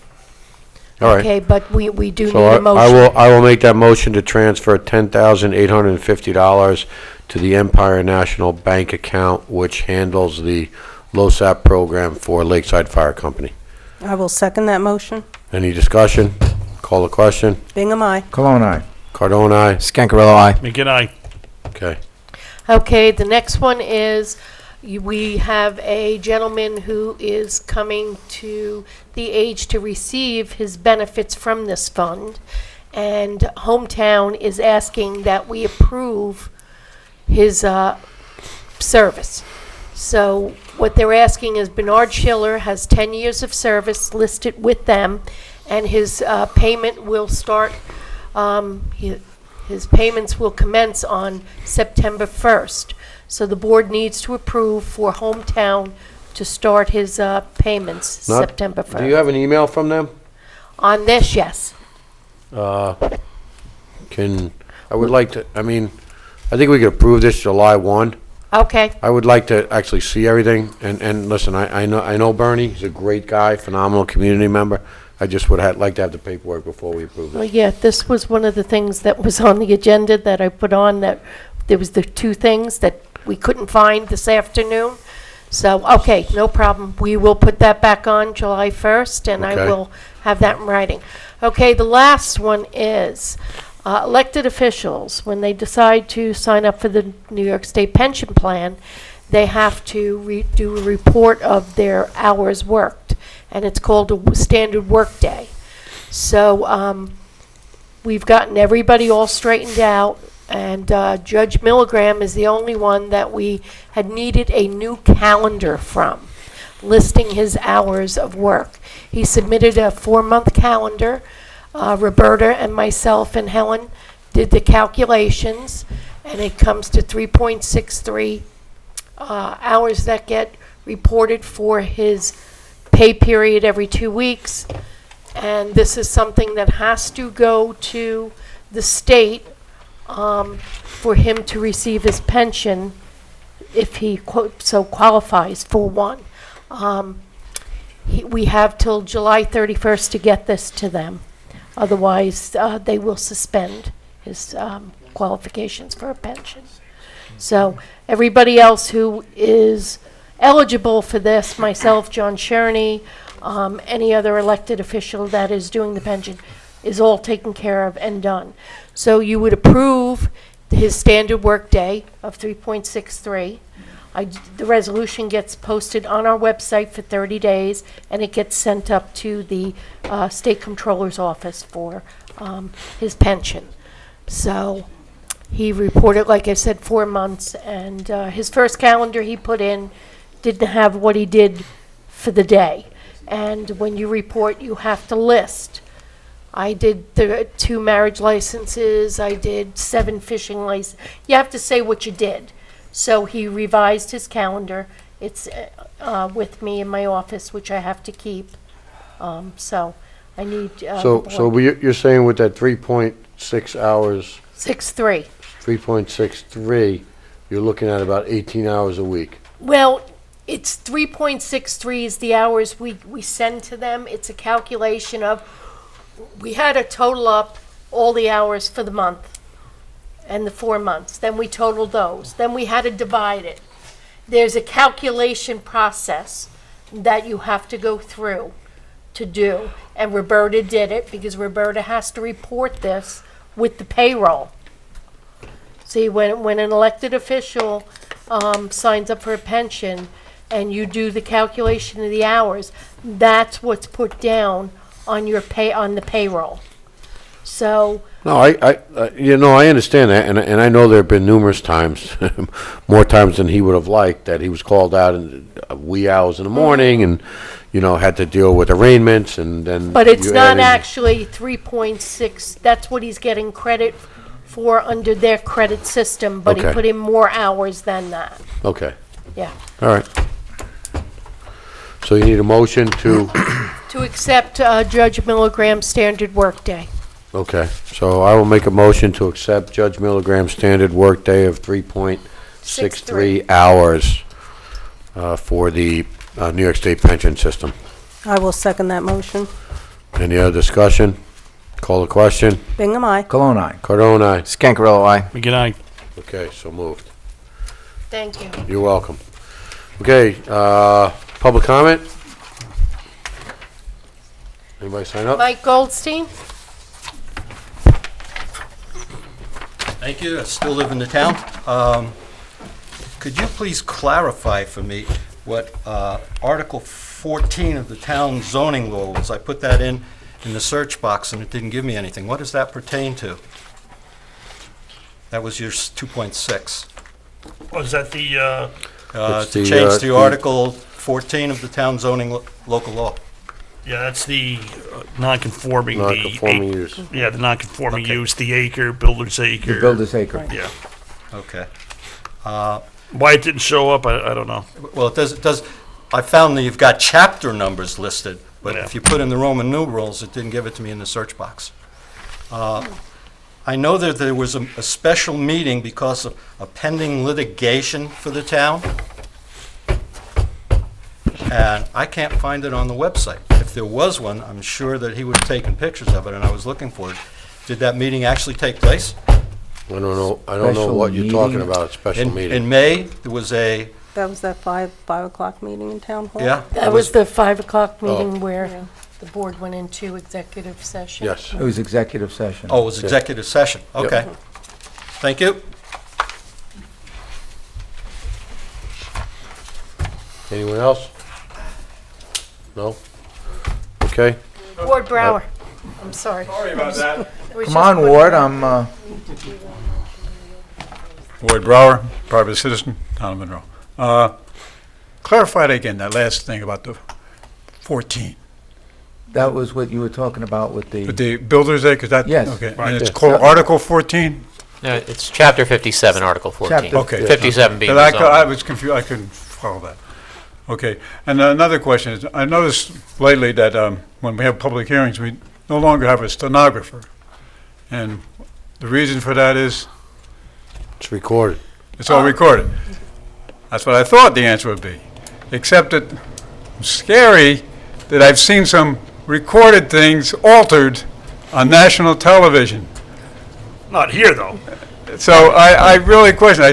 All right.
Okay, but we do need
So
a motion.
I will make that motion to transfer $10,850 to the Empire National Bank account, which handles the LoSAP program for Lakeside Fire Company.
I will second that motion.
Any discussion? Call the question.
Bingham, aye.
Cologne, aye.
Cardone, aye.
Scancarello, aye.
Begin aye.
Okay.
Okay, the next one is, we have a gentleman who is coming to the age to receive his benefits from this fund, and Hometown is asking that we approve his service. So what they're asking is, Bernard Schiller has 10 years of service listed with them, and his payment will start, his payments will commence on September 1st. So the board needs to approve for Hometown to start his payments
Not-
September 1st.
Do you have an email from them?
On this, yes.
I would like to, I think we could approve this July 1.
Okay,
I would like to actually see everything, and listen, I know Bernie, he's a great guy, phenomenal community member. I just would like to have the paperwork before we approve
well,
this.
yeah, this was one of the things that was on the agenda that I put on, that there was the 2 things that we couldn't find this afternoon. So, okay, no problem. We will put that back on July 1st, and I
Okay.
will have that in writing. Okay, the last one is, elected officials, when they decide to sign up for the New York State Pension Plan, they have to do a report of their hours worked, and it's called a standard work day. So, we've gotten everybody all straightened out, and Judge Milligram is the only one that we had needed a new calendar from, listing his hours of work. He submitted a 4-month calendar. Roberta and myself and Helen did the calculations, and it comes to 3.63 hours that get reported for his pay period every 2 weeks. And this is something that has to go to the state for him to receive his pension, if he so qualifies for one. We have till July 31st to get this to them. Otherwise, they will suspend his qualifications for a pension. So everybody else who is eligible for this, myself, John Sherney, any other elected official that is doing the pension, is all taken care of and done. So you would approve his standard work day of 3.63. The resolution gets posted on our website for 30 days, and it gets sent up to the State Comptroller's office for his pension. So he reported, like I said, 4 months, and his first calendar he put in didn't have what he did for the day. And when you report, you have to list. I did the 2 marriage licenses, I did 7 fishing licenses. You have to say what you did. So he revised his calendar. It's with me in my office, which I have to keep. So I need.
So you're saying with that 3.6 hours,
6.3.
3.63, you're looking at about 18 hours a week.
Well, it's 3.63 is the hours we send to them. It's a calculation of, we had to total up all the hours for the month and the 4 months. Then we totaled those. Then we had to divide it. there's a calculation process that you have to go through to do. And Roberta did it because Roberta has to report this with the payroll. See, when an elected official signs up for a pension and you do the calculation of the hours, that's what's put down on your on the payroll. So,
No, I understand that, and I know there have been numerous times, more times than he would have liked, that he was called out in wee hours in the morning and, had to deal with arraignments and then.
but it's
you
not
add in-
actually 3.6, that's what he's getting credit for under their credit system, but he
Okay.
put in more hours than that,
Okay,
yeah.
all right. So you need a motion to,
To accept Judge Milligram's standard workday.
okay, so I will make a motion to accept Judge Milligram's standard workday of 3.63 hours for the New York State pension system.
I will second that motion.
Any other discussion? Call the question.
Bingham, aye.
Cologne, aye.
Cardone, aye.
Scancarello, aye.
Good night.
Okay, so moved.
Thank you.
You're welcome. Okay, public comment? Anybody sign up?
Mike Goldstein?
Thank you. I still live in the town. Could you please clarify for me what Article 14 of the town zoning law was? I put that in the search box and it didn't give me anything. What does that pertain to? That was your 2.6.
Was that the,
It's
To
the,
change the
the-
Article 14 of the town zoning local law.
yeah, that's the non-conforming.
Non-conforming use.
Yeah, the non-conforming
Okay.
use, the acre, builder's acre.
The builder's acre.
Yeah.
Okay.
Why it didn't show up, I don't know.
Well, it does, I found that you've got chapter numbers listed, but
Yeah.
if you put in the Roman numerals, it didn't give it to me in the search box. I know that there was a special meeting because of a pending litigation for the town, and I can't find it on the website. If there was one, I'm sure that he would have taken pictures of it, and I was looking for it. Did that meeting actually take place?
I don't know
Special
what you're talking
meeting?
about, special
In
meeting.
May, there was a,
That was that 5 o'clock meeting in Town Hall?
yeah?
That was the 5 o'clock
Oh.
meeting where the board went into executive session.
Yes.
It was executive session.
Oh, it was executive session, okay. Thank you.
Anyone else? No? Okay.
Ward Brower, I'm sorry.
Sorry about that.
It was
Come
just
on, Ward, I'm,
Ward Brower, private citizen, Town of Monroe. Clarify that again, that last thing about the 14.
that was what you were talking about with
With
the,
the builder's acre, that?
Yes.
Okay,
Right.
and it's
Yeah.
called Article 14?
No, it's Chapter 57, Article 14.
Chapter-
Okay.
57 being
But
the
I
zoning.
was confused, I couldn't follow that. Okay, and another question is, I noticed lately that when we have public hearings, we no longer have a stenographer. And the reason for that is,
It's recorded.
it's all recorded. That's what I thought the answer would be. Except that it's scary that I've seen some recorded things altered on national television.
Not here, though.
So I really question,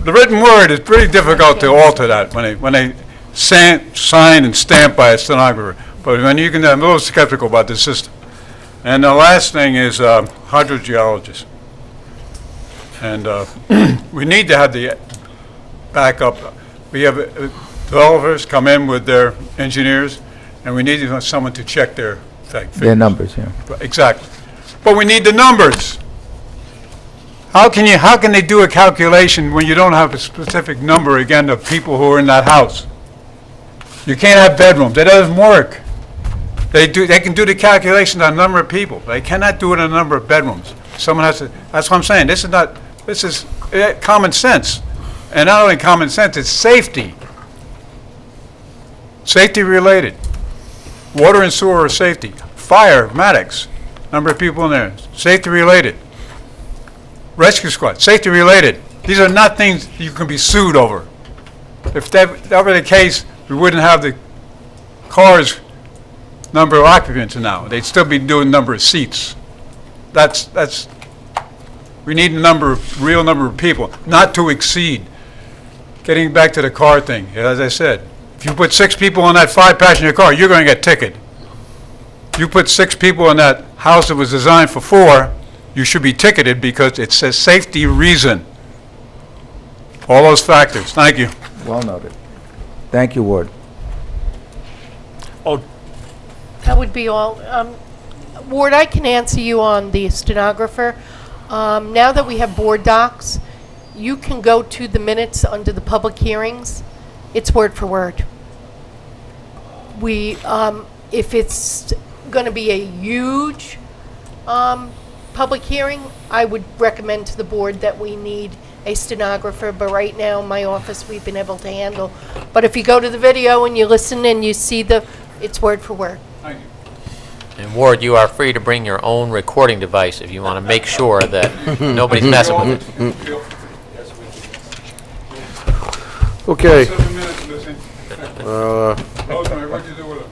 the written word is pretty difficult to alter that when they sign and stamp by a stenographer. But when you can, I'm a little skeptical about this system. And the last thing is hydrogeologists. And we need to have the backup. We have developers come in with their engineers, and we need someone to check their
their numbers, yeah.
Exactly. But we need the numbers. How can they do a calculation when you don't have a specific number, again, of people who are in that house? You can't have bedrooms. That doesn't work. They can do the calculation on number of people. They cannot do it on a number of bedrooms. Someone has to, that's what I'm saying. This is common sense. And not only common sense, it's safety. Safety related. Water and sewer are safety. Fire, medics, number of people in there, safety related. Rescue squad, safety related. These are not things you can be sued over. If that were the case, we wouldn't have the cars number of occupants now. They'd still be doing number of seats. We need a real number of people, not to exceed. getting back to the car thing, as I said, if you put 6 people in that 5-passenger car, you're going to get ticketed. You put 6 people in that house that was designed for 4, you should be ticketed because it's a safety reason. All those factors. Thank you.
Well noted. Thank you, Ward.
Oh,
That would be all. Ward, I can answer you on the stenographer. Now that we have board docs, you can go to the minutes under the public hearings. It's word for word. If it's going to be a huge public hearing, I would recommend to the board that we need a stenographer, but right now, in my office, we've been able to handle. But if you go to the video and you listen and you see it's word for word.
And Ward, you are free to bring your own recording device if you want to make sure that nobody's messing with it.
Okay.
7 minutes, Missy. What'd you do with it?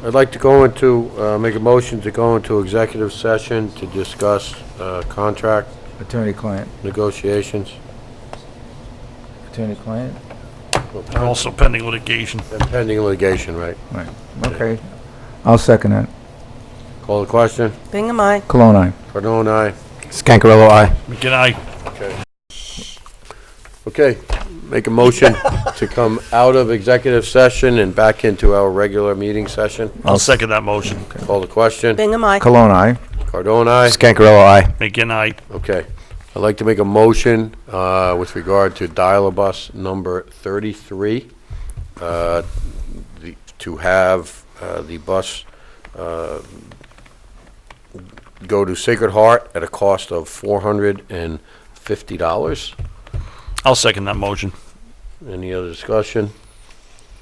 I'd like to go into, make a motion to go into executive session to discuss contract
Attorney-client.
negotiations.
Attorney-client?
and also pending litigation.
And pending litigation, right?
Right. Okay. I'll second that.
Call the question.
Bingham, aye.
Cologne, aye.
Cardone, aye.
Scancarello, aye.
McGinn, aye.
Okay, make a motion to come out of executive session and back into our regular meeting session.
I'll second that motion.
Call the question.
Bingham, aye.
Cologne, aye.
Cardone, aye.
Scancarello, aye.
McGinn, aye.
Okay. I'd like to make a motion with regard to dial-a-bus number 33, to have the bus go to Sacred Heart at a cost of $450.
I'll second that motion.
Any other discussion?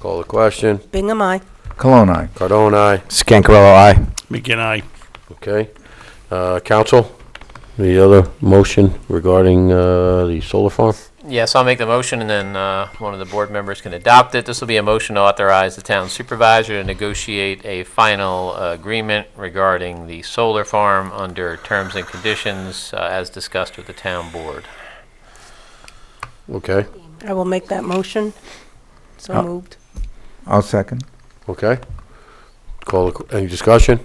Call the question.
Bingham, aye.
Cologne, aye.
Cardone, aye.
Scancarello, aye.
McGinn, aye.
Okay. Council, the other motion regarding the solar farm?
Yes, I'll make the motion, and then one of the board members can adopt it. This will be a motion to authorize the town supervisor to negotiate a final agreement regarding the solar farm under terms and conditions as discussed with the town board.
Okay.
I will make that motion. So moved.
I'll second.
Okay. Any discussion?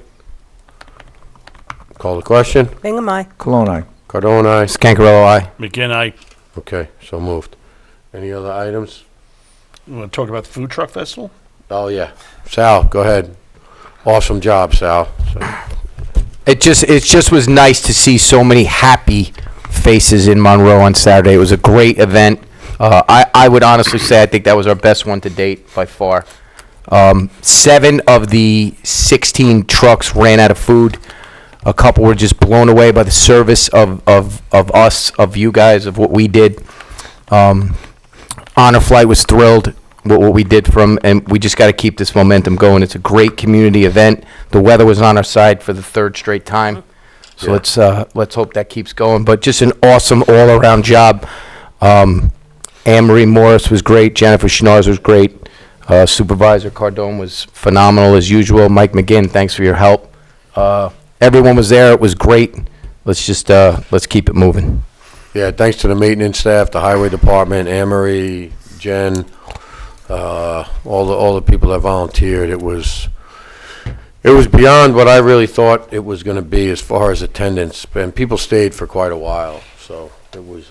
Call the question.
Bingham, aye.
Cologne, aye.
Cardone, aye.
Scancarello, aye.
McGinn, aye.
Okay, so moved. Any other items?
You want to talk about the food truck festival?
Oh, yeah. Sal, go ahead. Awesome job, Sal.
It just was nice to see so many happy faces in Monroe on Saturday. It was a great event. I would honestly say I think that was our best one to date by far. 7 of the 16 trucks ran out of food. A couple were just blown away by the service of us, of you guys, of what we did. Honor Flight was thrilled with what we did and we just got to keep this momentum going. It's a great community event. The weather was on our side for the 3rd straight time. So let's hope that keeps going. But just an awesome all-around job. Anne-Marie Morris was great. Jennifer Schnars was great. Supervisor Cardone was phenomenal as usual. Mike McGinn, thanks for your help. Everyone was there. It was great. Let's keep it moving.
Yeah, thanks to the maintenance staff, the highway department, Anne-Marie, Jen, all the people that volunteered. It was beyond what I really thought it was going to be as far as attendance, and people stayed for quite a while. So it was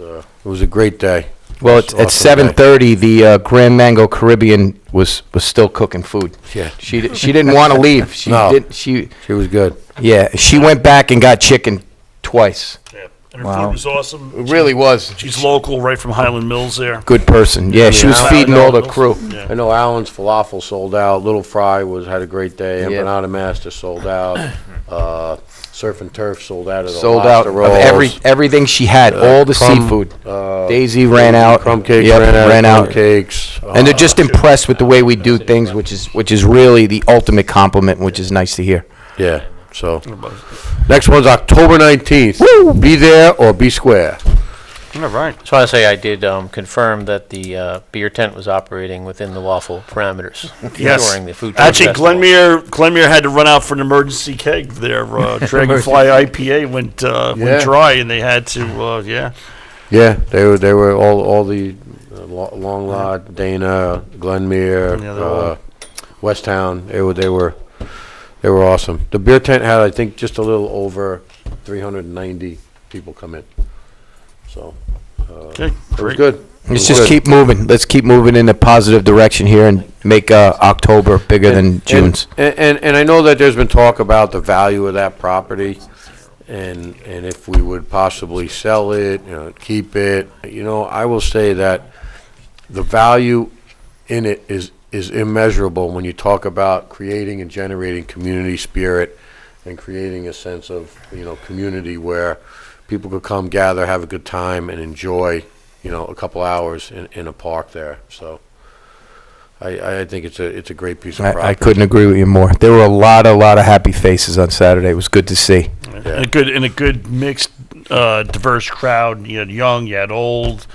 a great day.
Well,
It was
at
an awesome day.
7:30, the Grand Mango Caribbean was still cooking food.
Yeah.
She didn't want to leave.
No.
She
was good.
Yeah, she went back and got chicken twice.
Yeah. And her
Wow.
food was awesome.
It really was.
She's local, right from Highland Mills there.
Good person. Yeah, she was feeding all the crew.
Yeah.
I know Allen's Falafel sold out. Little Fry had a great day.
Yeah.
Empanada Master sold out. Surf and Turf sold out of the
Sold out
lobster
of
rolls.
everything she had, all the
Crumb,
seafood. Daisy ran out.
Crumb cakes
Yep,
ran out.
out.
Cakes.
And they're just impressed with the way we do things, which is really the ultimate compliment, which is nice to hear.
Yeah. So next one's October 19th. Be there or be square.
All right.
Just want to say I did confirm that the beer tent was operating within the lawful parameters
Yes.
during the food truck
Actually,
festival.
Glenmere had to run out for an emergency keg. Their Dragonfly IPA went
Yeah.
dry, and they had to,
Yeah, they were all the Long Lot, Dana, Glenmere,
Yeah, they're all-
Westtown. They were awesome. The beer tent had, I think, just a little over 390 people come in. So,
Okay,
it was
great.
good. It
Let's
was
just
good.
keep moving. Let's keep moving in a positive direction here and make October bigger than June's.
And I know that there's been talk about the value of that property, and if we would possibly sell it, keep it. I will say that the value in it is immeasurable when you talk about creating and generating community spirit and creating a sense of, community where people could come, gather, have a good time, and enjoy, a couple hours in a park there. So I think it's a great piece of property.
I couldn't agree with you more. There were a lot of happy faces on Saturday. It was good to see.
And a good mixed, diverse crowd. You had young, you had old,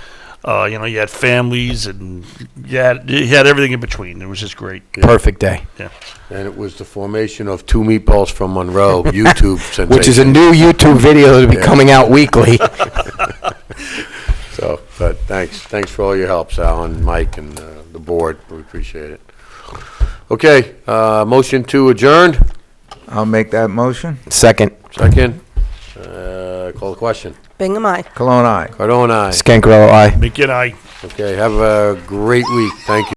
you had families, and you had everything in between. It was just great.
Perfect day.
Yeah.
And it was the formation of Two Meatballs from Monroe, YouTube sensation.
Which is a new YouTube video that'll be coming out weekly.
So, but thanks for all your help, Sal and Mike and the board. We appreciate it. Okay, motion to adjourn.
I'll make that motion.
Second.
Call the question.
Bingham, aye.
Cologne, aye.
Cardone, aye.
Scancarello, aye.
McGinn, aye.
Okay, have a great week. Thank you.